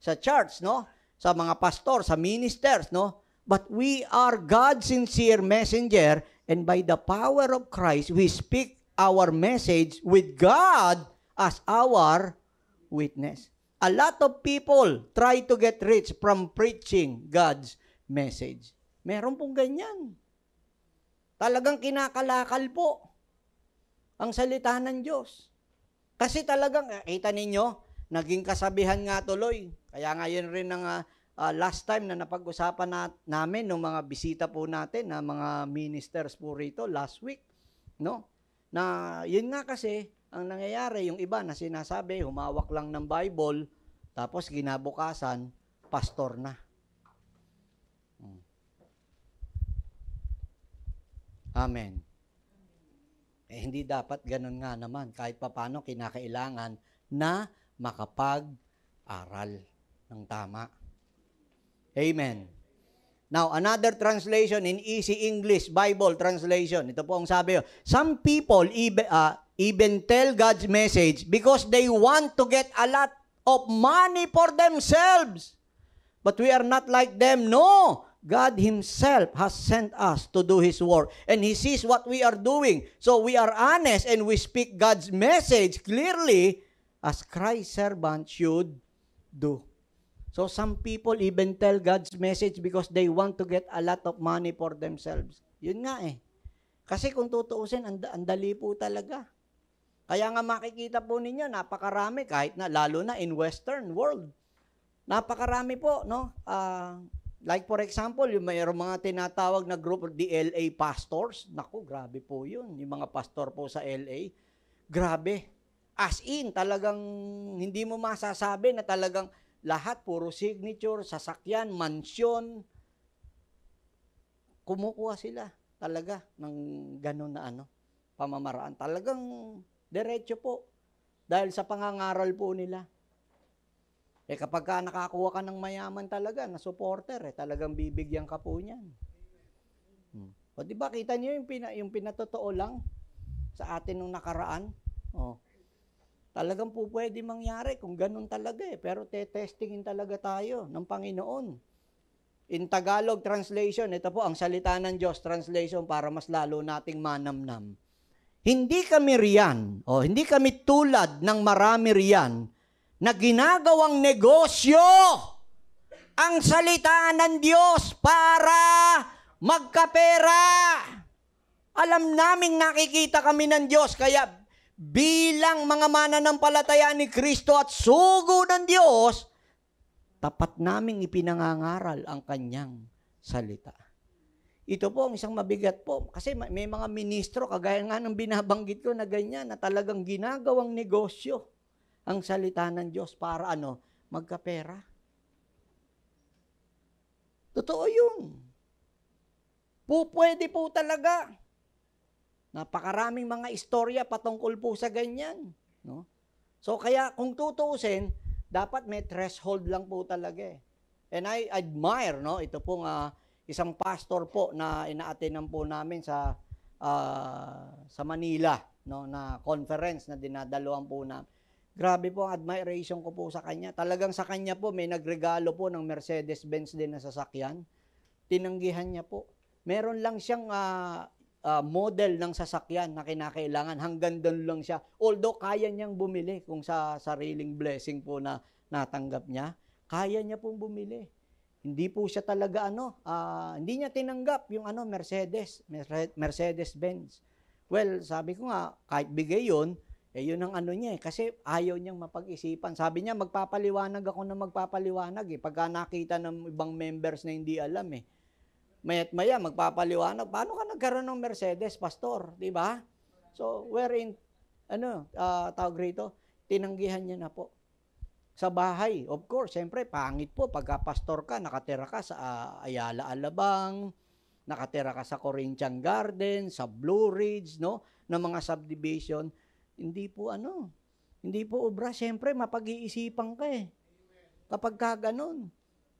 sa church, no? Sa mga pastor, sa ministers, no? But we are God's sincere messenger, and by the power of Christ, we speak our message with God as our witness. A lot of people try to get rich from preaching God's message. Meron pong ganyan. Talagang kinakalakal po ang salita ng Diyos. Kasi talagang, kita ninyo, naging kasabihan nga tuloy. Kaya ngayon rin ng last time na napag-usapan namin ng mga bisita po natin, na mga ministers po rito last week, no? Na yun nga kasi, ang nangyayari, yung iba na sinasabi, humawak lang ng Bible, tapos ginabukasan, pastor na. Amen. Hindi dapat ganun nga naman. Kahit papano, kinakailangan na makapag-aral ng tama. Amen. Now, another translation in Easy English Bible translation. Ito po ang sabi. Some people even tell God's message because they want to get a lot of money for themselves. But we are not like them. No! God Himself has sent us to do His work. And He sees what we are doing. So we are honest and we speak God's message clearly as Christ's servant should do. So some people even tell God's message because they want to get a lot of money for themselves. Yun nga eh. Kasi kung tutuusin, ang dali po talaga. Kaya nga makikita po ninyo, napakarami, kahit na, lalo na in Western world. Napakarami po, no? Like for example, yung mayroong mga tinatawag na group, the LA pastors. Naku, grabe po yun. Yung mga pastor po sa LA. Grabe. As in, talagang hindi mo masasabi na talagang lahat, puro signature, sasakyan, mansyon. Kumukuha sila talaga ng ganun na pamamaraan. Talagang diretso po. Dahil sa pangangaral po nila. Kapag ka nakakuha ka ng mayaman talaga, na supporter, talagang bibigyan ka po niyan. O diba, kita niyo yung pinatotoo lang sa atin nung nakaraan? Talagang po pwede mangyari kung ganun talaga Pero testingin talaga tayo ng Panginoon. In Tagalog translation, ito po ang salita ng Diyos translation para mas lalo nating manamnam. Hindi kami riyan, hindi kami tulad ng marami riyan, na ginagawang negosyo ang salita ng Diyos para magkapera. Alam naming nakikita kami ng Diyos, kaya bilang mga mananampalataya ni Kristo at sugo ng Diyos, tapat naming ipinangangaral ang kanyang salita. Ito po ang isang mabigat po. Kasi may mga ministro, kagaya nga ng binabanggit ko na ganyan, na talagang ginagawang negosyo ang salita ng Diyos para magkapera. Totoo yun. Pwede po talaga. Napakaraming mga istorya patungkol po sa ganyan. No? So kaya kung tutuusin, dapat may threshold lang po talaga And I admire, ito pong isang pastor po na ina-attendan po namin sa Manila, na conference na dinadaluhan po namin. Grabe po ang admiration ko po sa kanya. Talagang sa kanya po, may nagregalo po ng Mercedes-Benz din na sasakyan. Tinanggihan niya po. Meron lang siyang model ng sasakyan na kinakailangan. Hanggang doon lang siya. Although, kaya niyang bumili kung sa sariling blessing po na natanggap niya. Kaya niya pong bumili. Hindi po siya talaga hindi niya tinanggap yung Mercedes-Benz. Well, sabi ko nga, kahit bigay yun, yun ang niya kasi ayaw niyang mapag-isipan. Sabi niya, magpapaliwanag ako na magpapaliwanag Pagka nakita ng ibang members na hindi alam Maya't maya, magpapaliwanag. Paano ka nagkaroon ng Mercedes, pastor? Diba? So, wherein, tawag rito, tinanggihan niya na po. Sa bahay, of course, siyempre, pangit po. Pagka pastor ka, nakatira ka sa Ayala Alabang, nakatira ka sa Corinthian Garden, sa Blue Ridge, na mga subdivision. Hindi po hindi po obra. Siyempre, mapag-iisipan ka kapag ka ganun.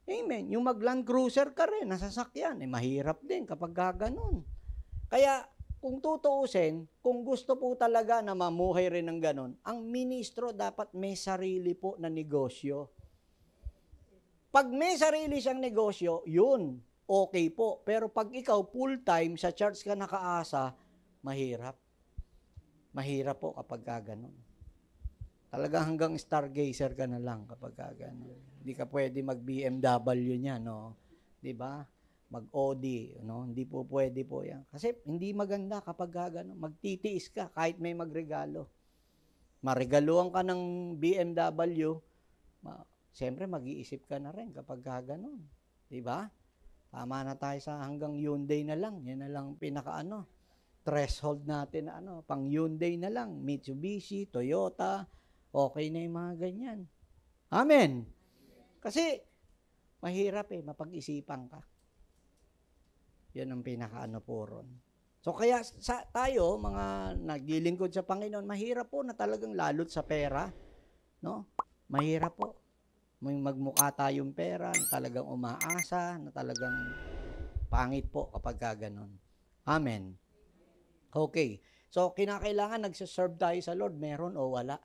Amen. Yung mag-Land Cruiser ka rin, nasasakyan, mahirap din kapag ka ganun. Kaya, kung tutuusin, kung gusto po talaga na mamuhay rin ng ganun, ang ministro dapat may sarili po na negosyo. Pag may sarili siyang negosyo, yun, okay po. Pero pag ikaw full-time sa church ka nakaasa, mahirap. Mahirap po kapag gano'n. Talagang hanggang stargazer ka na lang kapag gano'n. Hindi ka pwede mag-BMW niya, Di ba? Mag-Audi, Hindi po pwede po yan. Kasi hindi maganda kapag gano'n. Magtitiis ka kahit may magregalo. Marigaluhan ka ng BMW, siyempre mag-iisip ka na rin kapag gano'n. Diba? Tama na tayo sa hanggang Hyundai na lang. Yan na lang threshold natin pang Hyundai na lang. Mitsubishi, Toyota, okay na yung mga ganyan. Amen. Kasi, mahirap mapag-isipan ka. Yan ang po ron. So kaya tayo, mga naglilingkod sa Panginoon, mahirap po na talagang lalot sa pera. No? Mahirap po. May magmukha tayong pera, na talagang umaasa, na talagang pangit po kapag gano'n. Amen. Okay. So kinakailangan nagsiserve tayo sa Lord, meron o wala.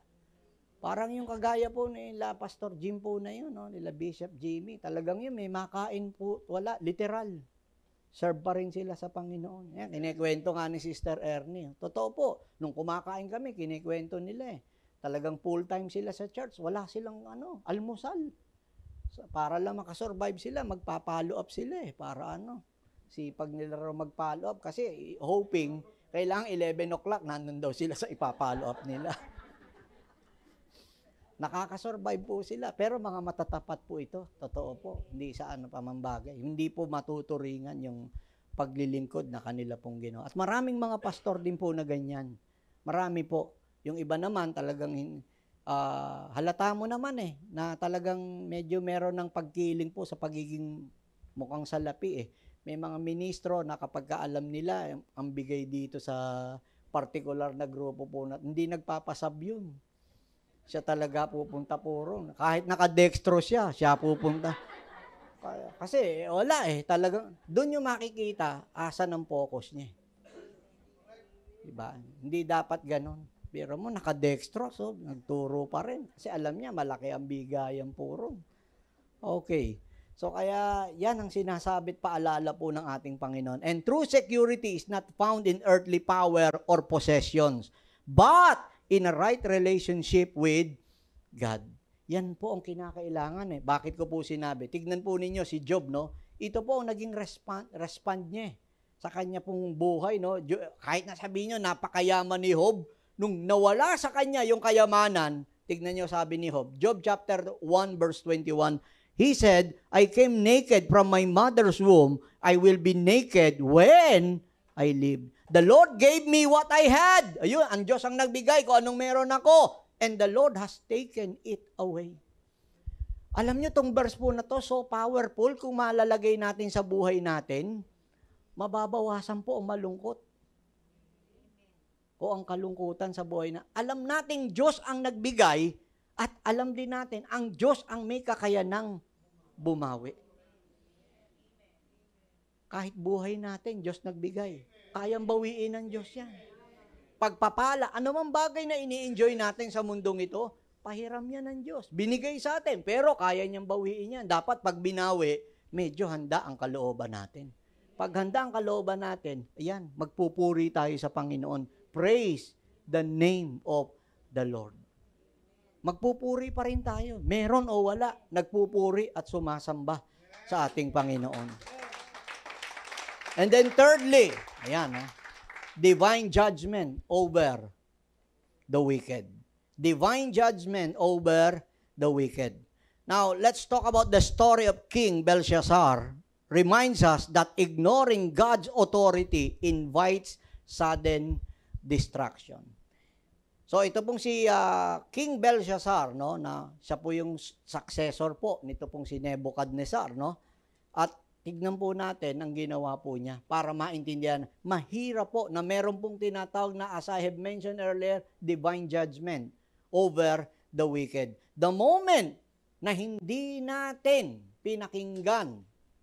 Parang yung kagaya po nila Pastor Jim po na yun, nila Bishop Jimmy, talagang yun, may makain po, wala, literal. Serve pa rin sila sa Panginoon. Yan, kinikwento nga ni Sister Ernie. Totoo po, nung kumakain kami, kinikwento nila Talagang full-time sila sa church. Wala silang almusal. Para lang makasurvive sila, magpa-follow up sila Para sipag nila raw mag-follow up. Kasi hoping, kailangan 11 o'clock, nandun daw sila sa ipa-follow up nila. Nakakasurvive po sila. Pero mga matatapat po ito. Totoo po. Hindi sa pamambagay. Hindi po matuturingan yung paglilingkod na kanila pong ginawa. At maraming mga pastor din po na ganyan. Marami po. Yung iba naman talagang halata mo naman na talagang medyo meron ng pagkiling po sa pagiging mukhang salapi May mga ministro na kapag alam nila ang bigay dito sa particular na grupo po na hindi nagpapasab yun. Siya talaga pupunta puro. Kahit naka-dextro siya pupunta. Kasi wala talagang doon yung makikita asan ang focus niya. Diba? Hindi dapat ganon. Pero mo naka-dextro, so nagturo pa rin. Kasi alam niya malaki ang bigayan puro. Okay. So kaya yan ang sinasabit paalala po ng ating Panginoon. And true security is not found in earthly power or possessions, but in a right relationship with God. Yan po ang kinakailangan Bakit ko po sinabi? Tignan po ninyo si Job, Ito po ang naging respond niya sa kanya pong buhay, Kahit na sabihin niyo, napakayaman ni Job, nung nawala sa kanya yung kayamanan, tignan niyo sabi ni Job, Job chapter 1 verse 21, he said, I came naked from my mother's womb, I will be naked when I live. The Lord gave me what I had. Ayun, ang Diyos ang nagbigay ko anong meron ako. And the Lord has taken it away. Alam nyo, tong verse po na to, so powerful, kung malalagay natin sa buhay natin, mababawasan po ang malungkot. O ang kalungkutan sa buhay na. Alam natin Diyos ang nagbigay, at alam din natin, ang Diyos ang may kakayanang bumawi. Kahit buhay natin, Diyos nagbigay. Kayang bawiin ng Diyos yan. Pagpapala, anumang bagay na ini-enjoy natin sa mundong ito, pahiram yan ng Diyos. Binigay sa atin, pero kaya niyang bawiin yan. Dapat pag binawi, medyo handa ang kalooban natin. Pag handa ang kalooban natin, ayan, magpupuri tayo sa Panginoon. Praise the name of the Lord. Magpupuri pa rin tayo. Meron o wala, nagpupuri at sumasamba sa ating Panginoon. And then thirdly, ayan, divine judgment over the wicked. Divine judgment over the wicked. Now, let's talk about the story of King Belshazzar. Reminds us that ignoring God's authority invites sudden destruction. So, ito pong si King Belshazzar, na siya po yung successor po nito pong si Nebuchadnezzar, At tignan po natin ang ginawa po niya para maintindihan. Mahirap po na meron pong tinatawag na, as I have mentioned earlier, divine judgment over the wicked. The moment na hindi natin pinakinggan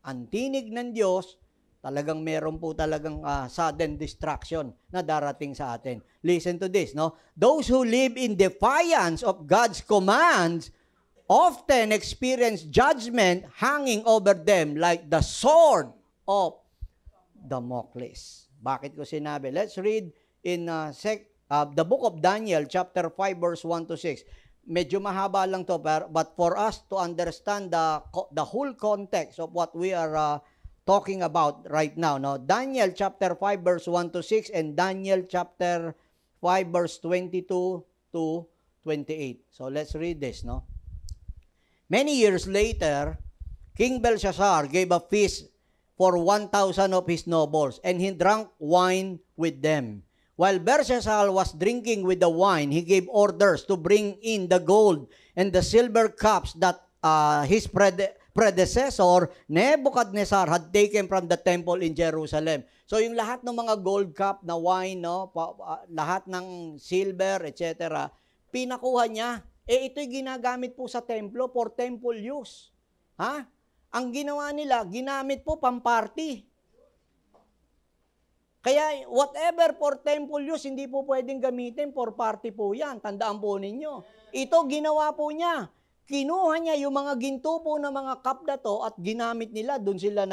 ang tinig ng Diyos, talagang meron po talagang sudden destruction na darating sa atin. Listen to this, Those who live in defiance of God's commands often experience judgment hanging over them like the sword of Damocles. Bakit ko sinabi? Let's read in the book of Daniel, chapter 5, verse 1 to 6. Medyo mahaba lang to, but for us to understand the whole context of what we are talking about right now. Daniel chapter 5, verse 1 to 6, and Daniel chapter 5, verse 22 to 28. So let's read this, no? Many years later, King Belshazzar gave a feast for 1,000 of his nobles, and he drank wine with them. While Belshazzar was drinking with the wine, he gave orders to bring in the gold and the silver cups that his predecessor, Nebuchadnezzar, had taken from the temple in Jerusalem. So yung lahat ng mga gold cup na wine, no, lahat ng silver, etc., pinakuha niya. Ito'y ginagamit po sa templo for temple use. Ha? Ang ginawa nila, ginamit po pamparty. Kaya whatever for temple use, hindi po pwedeng gamitin for party po yan. Tandaan po ninyo. Ito ginawa po niya. Kinuha niya yung mga ginto po ng mga cup na to at ginamit nila. Doon sila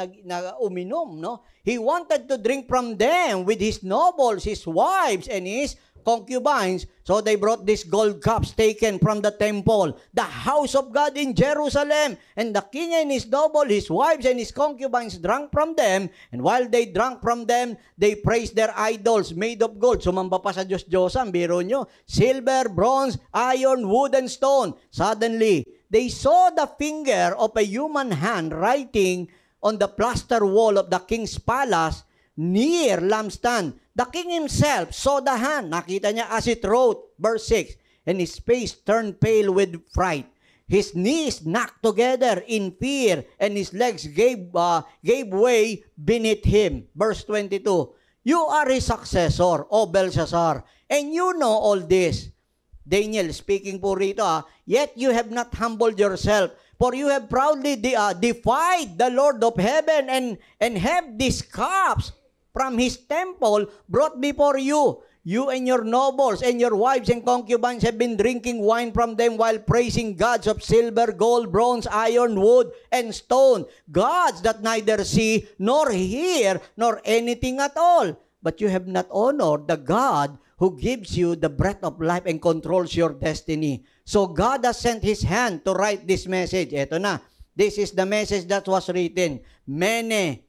uminom. No? He wanted to drink from them with his nobles, his wives, and his concubines. So they brought these gold cups taken from the temple, the house of God in Jerusalem. And the king and his noble, his wives and his concubines drank from them. And while they drank from them, they praised their idols made of gold. Sumamba pa sa Diyos-Diyosan, biro nyo. Silver, bronze, iron, wood, and stone. Suddenly, they saw the finger of a human hand writing on the plaster wall of the king's palace near lampstand. The king himself saw the hand. Nakita niya as it wrote, verse 6, and his face turned pale with fright. His knees knocked together in fear, and his legs gave way beneath him. Verse 22, you are his successor, O Belshazzar, and you know all this. Daniel speaking po rito, yet you have not humbled yourself, for you have proudly defied the Lord of heaven and have these cups from his temple brought before you. You and your nobles and your wives and concubines have been drinking wine from them while praising gods of silver, gold, bronze, iron, wood, and stone. Gods that neither see, nor hear, nor anything at all. But you have not honored the God who gives you the breath of life and controls your destiny. So God has sent his hand to write this message. Eto na. This is the message that was written. Mene,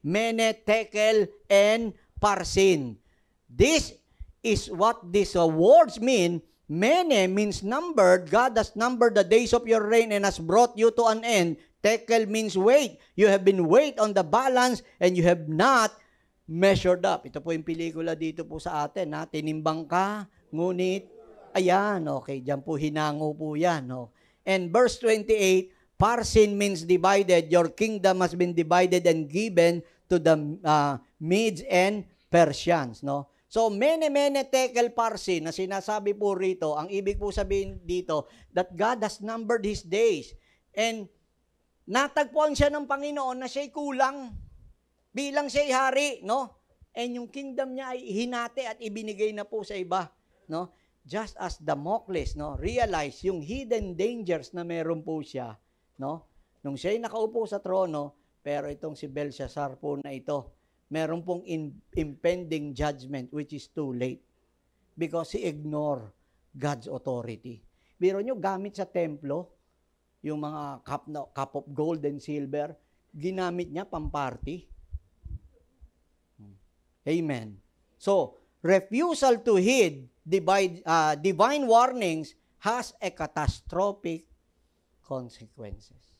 tekel, and parsin. This is what these words mean. Mene means numbered. God has numbered the days of your reign and has brought you to an end. Tekel means weight. You have been weighed on the balance and you have not measured up. Ito po yung pelikula dito po sa atin. Tinimbang ka, ngunit, ayan, okay, dyan po hinango po yan. No? And verse 28, parsin means divided. Your kingdom has been divided and given to the Medes and Persians. No? So, mene tekel parsin, na sinasabi po rito, ang ibig po sabihin dito, that God has numbered his days. And natagpuan siya ng Panginoon na siya'y kulang bilang siya'y hari. No? And yung kingdom niya ay hinati at ibinigay na po sa iba. No? Just as Damocles, no, realize yung hidden dangers na meron po siya. No? Nung siya'y nakaupo sa trono, pero itong si Belshazzar po na ito, meron pong impending judgment which is too late because he ignore God's authority. Biro nyo, gamit sa templo, yung mga cup of gold and silver, ginamit niya pamparty. Amen. So, refusal to heed divine warnings has a catastrophic consequences.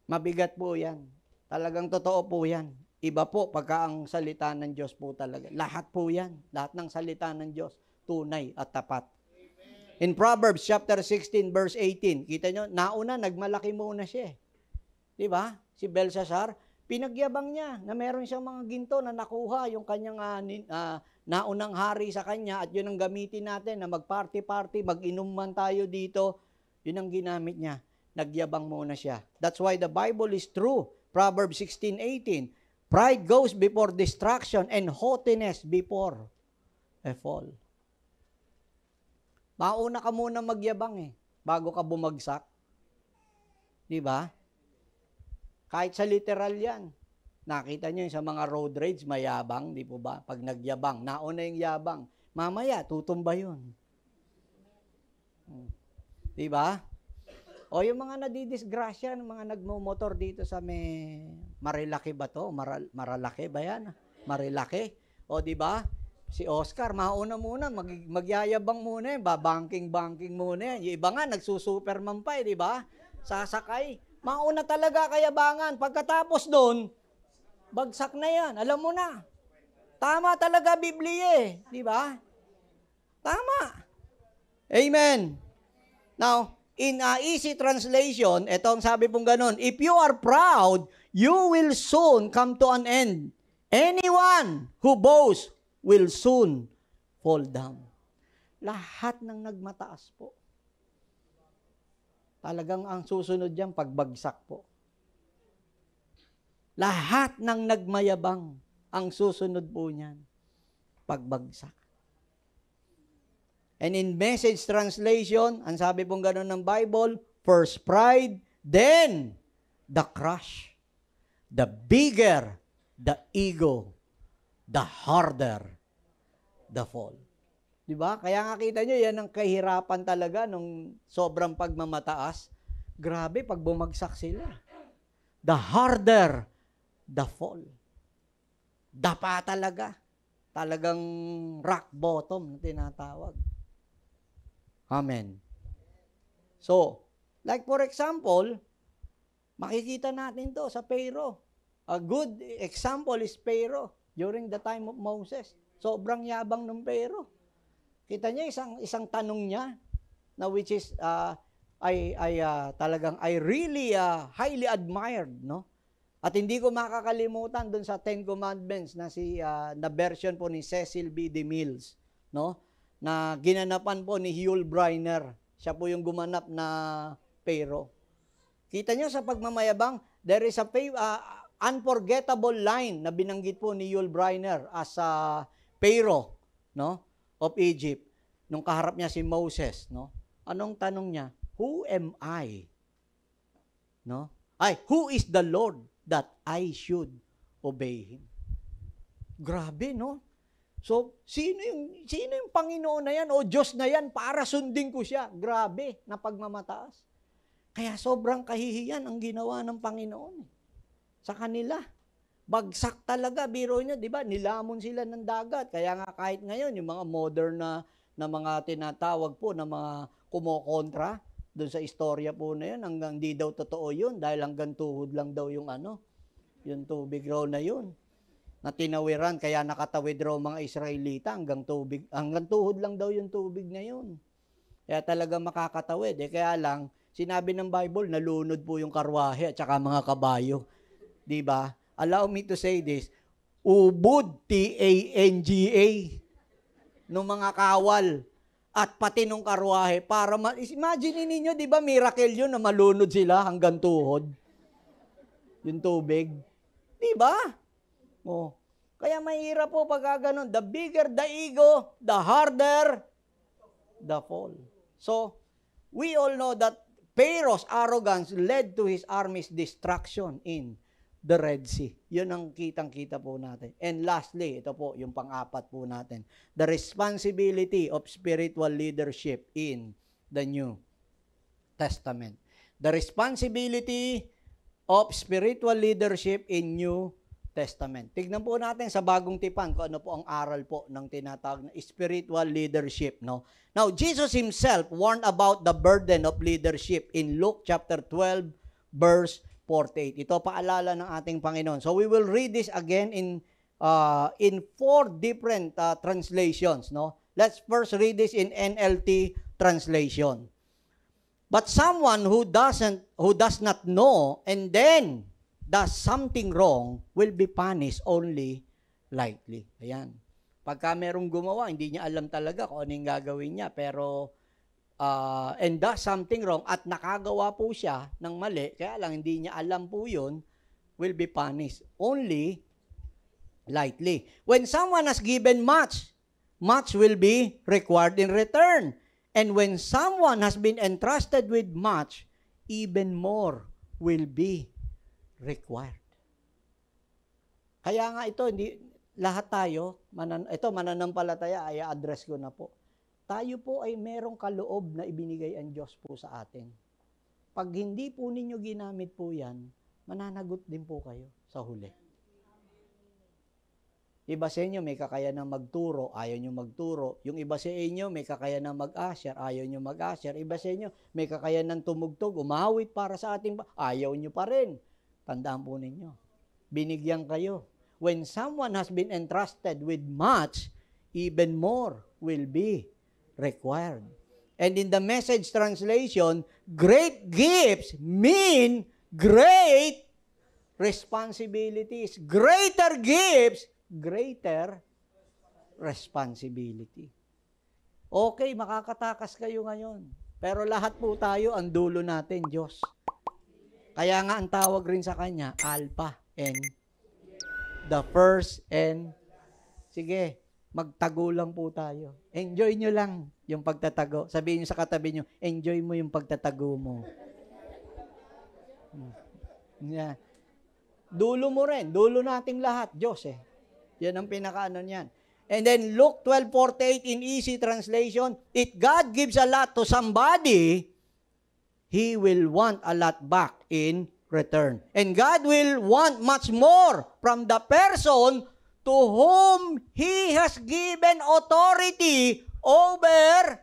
Mabigat po yan. Talagang totoo po yan. Iba po pagka ang salita ng Diyos po talaga. Lahat po yan. Lahat ng salita ng Diyos, tunay at tapat. Amen. In Proverbs chapter 16 verse 18, kita nyo, nauna, nagmalaki muna siya. Diba? Si Belshazzar, pinagyabang niya na meron siyang mga ginto na nakuha yung kanyang naunang hari sa kanya at yun ang gamitin natin na mag-party-party, mag-inom man tayo dito. Yun ang ginamit niya. Nagyabang muna siya. That's why the Bible is true. Proverbs 16:18. Pride goes before destruction and haughtiness before a fall. Mauna ka muna magyabang bago ka bumagsak. Di ba? Kahit sa literal yan. Nakita nyo sa mga road rage, mayabang, di po ba? Pag nagyabang, nauna yung yabang. Mamaya, tutumba yun. Di ba? O yung mga nadidisgrasya, mga nagmumotor dito sa may Marilaki ba to? Maralaki ba yan? Marilaki. O di ba? Si Oscar, mauna muna, magyayabang muna yan, babanking-banking muna yan. Yung iba nga, nagsusuperman pa di ba? Sasakay. Mauna talaga kayabangan. Pagkatapos doon, bagsak na yan. Alam mo na. Tama talaga Biblia di ba? Tama. Amen. Now, in easy translation, ito ang sabi pong ganun, if you are proud, you will soon come to an end. Anyone who boasts will soon fall down. Lahat ng nagmataas po. Talagang ang susunod diyan pagbagsak po. Lahat ng nagmayabang, ang susunod po niyan, pagbagsak. And in Message translation, ang sabi pong gano'n ng Bible, first pride, then the crush. The bigger the ego, the harder the fall. Diba? Kaya nga kita nyo, yan ang kahirapan talaga nung sobrang pagmamataas. Grabe, pag bumagsak sila. The harder the fall. Dapa talaga. Talagang rock bottom na tinatawag. Amen. So, like for example, makikita natin to sa Pharaoh. A good example is Pharaoh during the time of Moses. Sobrang yabang ng Pharaoh. Kita niya isang tanong niya na which is talagang I really highly admired, no? At hindi ko makakalimutan doon sa Ten Commandments na na version po ni Cecil B. DeMille, no? Na ginanapan po ni Yul Brynner. Siya po yung gumanap na Pharaoh. Kita niyo sa pagmamayabang, there is a unforgettable line na binanggit po ni Yul Brynner as Pharaoh, no, of Egypt. Nung kaharap niya si Moses, no? Anong tanong niya? Who am I? No? Who is the Lord that I should obey him? Grabe, no? So, sino yung Panginoon na yan o Diyos na yan para sundin ko siya? Grabe, na pagmamataas. Kaya sobrang kahihiyan ang ginawa ng Panginoon sa kanila. Bagsak talaga, biro nyo, di ba? Nilamon sila ng dagat. Kaya nga kahit ngayon, yung mga modern na mga tinatawag po, na mga kumokontra, doon sa istorya po na yun, hanggang di daw totoo yun, dahil hanggang tuhod lang daw yung yung tubig raw na yun. Na tinawiran, kaya nakatawid raw mga Israelita, hanggang tuhod lang daw yung tubig na yun. Kaya talaga makakatawid. Kaya lang, sinabi ng Bible, nalunod po yung karwahe at saka mga kabayo. Di ba? Allow me to say this, ubod, T-A-N-G-A, nung mga kawal, at pati nung karwahe, para imagine ninyo, di ba, miracle yun na malunod sila hanggang tuhod? Yung tubig. Di ba? Oh. Kaya mahirap po pag ganun. The bigger the ego, the harder the fall. So, we all know that Pharaoh's arrogance led to his army's destruction in the Red Sea. Yun ang kitang-kita po natin. And lastly, ito po yung pang-apat po natin. The responsibility of spiritual leadership in the New Testament. The responsibility of spiritual leadership in New Testament. Tignan po natin sa Bagong Tipan kung ano po ang aral po ng tinatawag na spiritual leadership, no? Now, Jesus himself warned about the burden of leadership in Luke chapter 12 verse 48. Ito paalala ng ating Panginoon. So we will read this again in 4 different translations, no? Let's first read this in NLT translation. But someone who does not know and then does something wrong will be punished only lightly. Ayan. Pagka merong gumawa, hindi niya alam talaga kung ano yung gagawin niya, pero and does something wrong at nakagawa po siya ng mali, kaya lang hindi niya alam po yun, will be punished only lightly. When someone has given much, much will be required in return. And when someone has been entrusted with much, even more will be required. Kaya nga ito, lahat tayo, mananampalataya, ay address ko na po. Tayo po ay merong kaloob na ibinigay ang Diyos po sa atin. Pag hindi po ninyo ginamit po yan, mananagot din po kayo sa huli. Iba sa inyo, may kakayanang magturo, ayaw nyo magturo. Yung iba sa inyo, may kakayanang mag-usher, ayaw nyo mag-usher. Iba sa inyo, may kakayanang tumugtog, umawit para sa ating, ayaw nyo pa rin. Tandaan po ninyo, binigyan kayo. When someone has been entrusted with much, even more will be required. And in the Message translation, great gifts mean great responsibilities. Greater gifts, greater responsibility. Okay, makakatakas kayo ngayon. Pero lahat po tayo, ang dulo natin, Diyos. Kaya nga ang tawag rin sa Kanya, Alpha and the first and... Sige, magtago lang po tayo. Enjoy nyo lang yung pagtatago. Sabihin nyo sa katabi nyo, enjoy mo yung pagtatago mo. Yeah. Dulo mo rin. Dulo nating lahat, Diyos eh. Yan ang pinakaano niyan. And then Luke 12:48 in easy translation, if God gives a lot to somebody, He will want a lot back in return. And God will want much more from the person to whom He has given authority over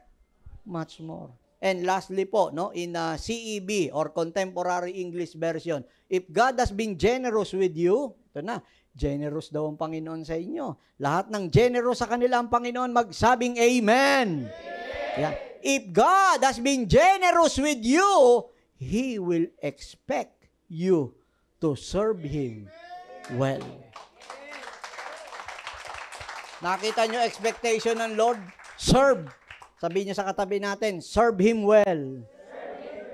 much more. And lastly po, no, in CEB or Contemporary English Version, if God has been generous with you, ito na, generous daw ang Panginoon sa inyo. Lahat ng generous sa kanila ang Panginoon, magsabing Amen. Yeah. If God has been generous with you, He will expect you to serve Him well. Nakita nyo expectation ng Lord? Serve. Sabihin niyo sa katabi natin, serve Him well.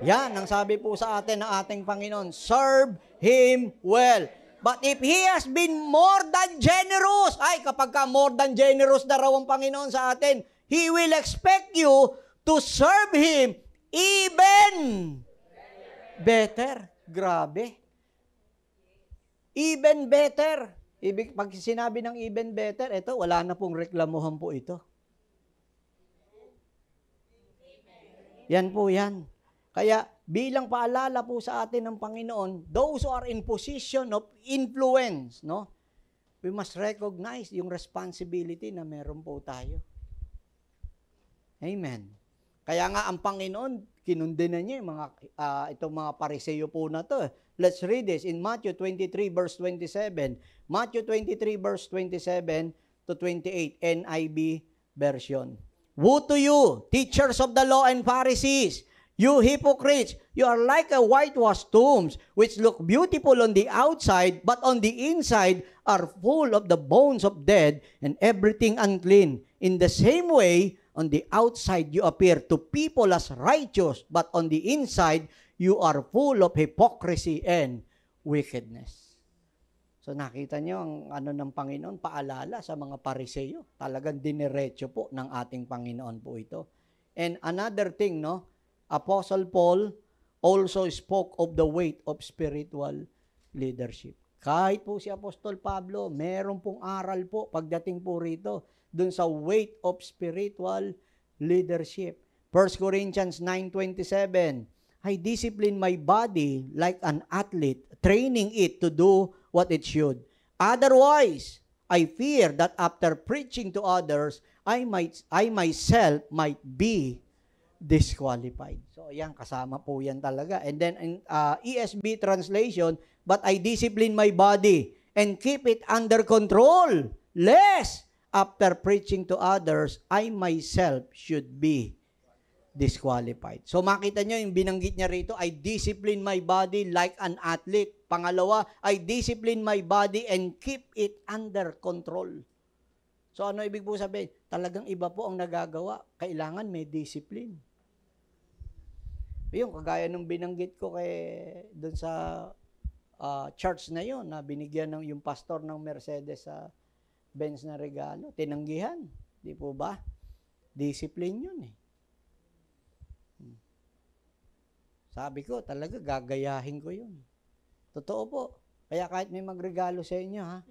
Yan, ang sabi po sa atin ng ating Panginoon, serve Him well. But if He has been more than generous, ay kapag ka more than generous na raw ang Panginoon sa atin, He will expect you to serve Him even better. Grabe. Even better. Pag sinabi ng even better, ito, wala na pong reklamuhan po ito. Yan po yan. Kaya bilang paalala po sa atin ng Panginoon, those who are in position of influence, no? We must recognize yung responsibility na meron po tayo. Amen. Kaya nga ang Panginoon, kinundinan niya yung itong mga Pariseo po na to. Let's read this in Matthew 23 verse 27. Matthew 23 verse 27 to 28, NIV version. Woe to you, teachers of the law and Pharisees, you hypocrites, you are like a whitewashed tombs, which look beautiful on the outside, but on the inside are full of the bones of dead and everything unclean. In the same way, on the outside you appear to people as righteous, but on the inside you are full of hypocrisy and wickedness. So nakita niyo ang ano ng Panginoon, paalala sa mga Pariseo. Talagang diniretso po ng ating Panginoon po ito. And another thing, no, Apostle Paul also spoke of the weight of spiritual leadership. Kahit po si Apostol Pablo, meron pong aral po pagdating po rito dun sa weight of spiritual leadership. 1 Corinthians 9:27, I discipline my body like an athlete, training it to do what it should. Otherwise, I fear that after preaching to others, I myself might be disqualified. So, yan, kasama po yan talaga. And then, in ESV translation, but I discipline my body and keep it under control, lest after preaching to others, I myself should be disqualified. So makita nyo yung binanggit niya rito, I discipline my body like an athlete. Pangalawa, I discipline my body and keep it under control. So ano ibig po sabihin? Talagang iba po ang nagagawa. Kailangan may discipline. Yung kagaya nung binanggit ko doon sa church na yon na binigyan ng yung pastor ng Mercedes sa Benz na regalo. Tinanggihan. Di po ba? Discipline yun eh. Sabi ko, talaga gagayahin ko yun. Totoo po. Kaya kahit may magregalo sa inyo, ha,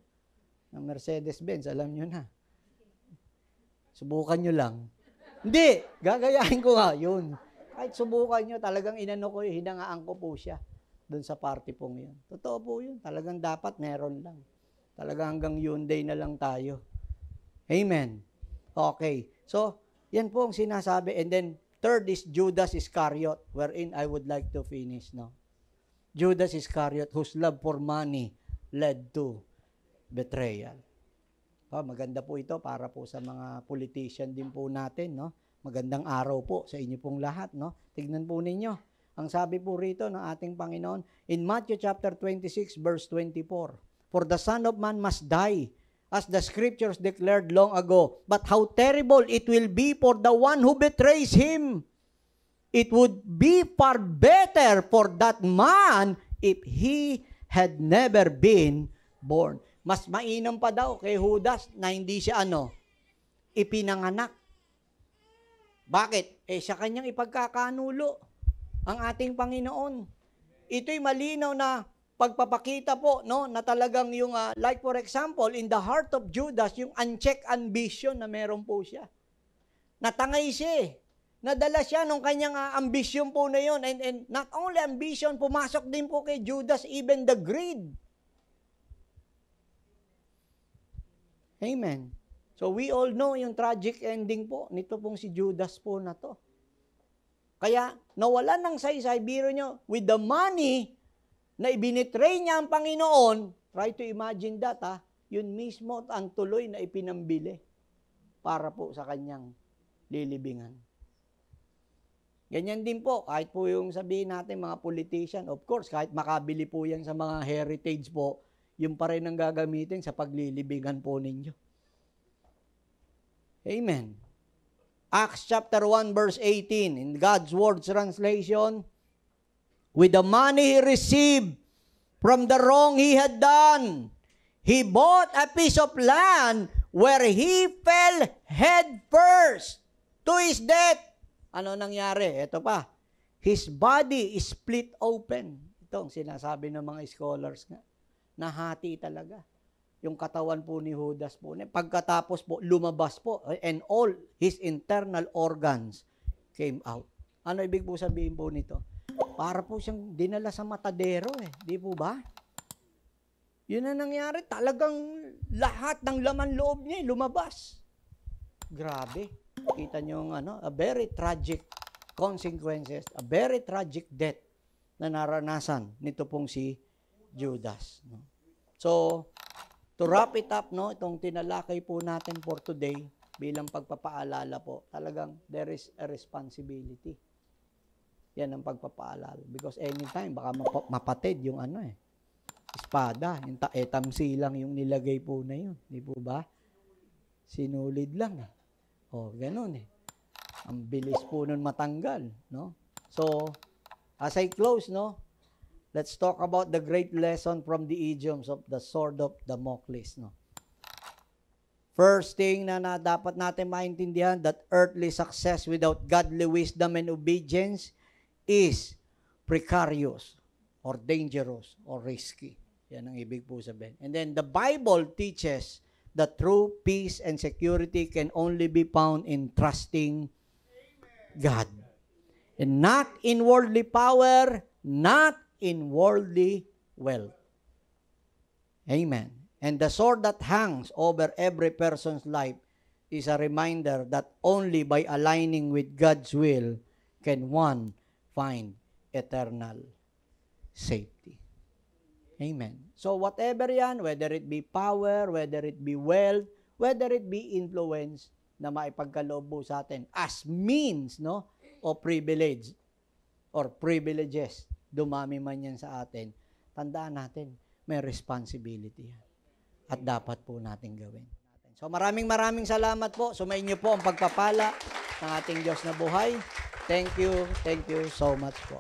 ng Mercedes-Benz, alam nyo na. Subukan nyo lang. Hindi, gagayahin ko nga yun. Kahit subukan nyo, talagang inano ko, hinangaan ko po siya doon sa party pong yun. Totoo po yun. Talagang dapat meron lang. Talaga hanggang Hyundai na lang tayo. Amen. Okay. So, yan po ang sinasabi. And then, third is Judas Iscariot, wherein I would like to finish now. Judas Iscariot, whose love for money led to betrayal. Maganda po ito para po sa mga politician din po natin, no? Magandang araw po sa inyo pong lahat, no? Tignan po ninyo. Ang sabi po rito ng ating Panginoon in Matthew chapter 26 verse 24, "For the Son of Man must die, as the scriptures declared long ago. But how terrible it will be for the one who betrays him. It would be far better for that man if he had never been born." Mas mainam pa daw kay Judas na hindi siya ipinanganak. Bakit? Sa kanyang ipagkakanulo ang ating Panginoon. Ito'y malinaw na pagpapakita po, no, na talagang yung, like for example, in the heart of Judas, yung unchecked ambition na meron po siya. Natangay siya. Nadala siya nung kanyang ambition po na yun. And not only ambition, pumasok din po kay Judas, even the greed. Amen. So we all know yung tragic ending po nito pong si Judas po na to. Kaya nawalan ng saysay, biro nyo, with the money na ibinitray niya ang Panginoon, try to imagine that, yun mismo ang tuloy na ipinambili para po sa kanyang lilibingan. Ganyan din po, kahit po yung sabihin natin mga politician, of course, kahit makabili po yan sa mga heritage po, yung pa rin ang gagamitin sa paglilibingan po ninyo. Amen. Acts chapter 1 verse 18, in God's Word translation, "With the money he received from the wrong he had done, he bought a piece of land where he fell head first to his death." Ano nangyari? Ito pa. His body is split open. Ito ang sinasabi ng mga scholars nga. Nahati talaga. Yung katawan po ni Judas po. Pagkatapos po, lumabas po. And all his internal organs came out. Ano ibig po sabihin po nito? Para po siyang dinala sa matadero Di po ba? Yun ang nangyari. Talagang lahat ng laman loob niya lumabas. Grabe. Kita niyo yung a very tragic consequences, a very tragic death na naranasan nito pong si Judas. No? So, to wrap it up, no, itong tinalakay po natin for today, bilang pagpapaalala po, talagang there is a responsibility. Yan ang pagpapaalala. Because anytime, baka mapatid yung espada, yung tamsilang yung nilagay po na yun. Di po ba? Sinulid lang ganun Ang bilis po nun matanggal, no? So, as I close, no, let's talk about the great lesson from the idioms of the sword of Damocles, no? First thing na dapat natin maintindihan, that earthly success without godly wisdom and obedience is precarious or dangerous or risky. Yan ang ibig po sabihin. And then the Bible teaches that true peace and security can only be found in trusting God. And not in worldly power, not in worldly wealth. Amen. And the sword that hangs over every person's life is a reminder that only by aligning with God's will can one find eternal safety. Amen. So whatever yan, whether it be power, whether it be wealth, whether it be influence na maipagkaloob po sa atin as means, no, o privilege or privileges, dumami man yan sa atin, tandaan natin, may responsibility yan. At dapat po natin gawin. So maraming salamat po. Sumainyo po ang pagpapala ng ating Diyos na buhay. Thank you so much po.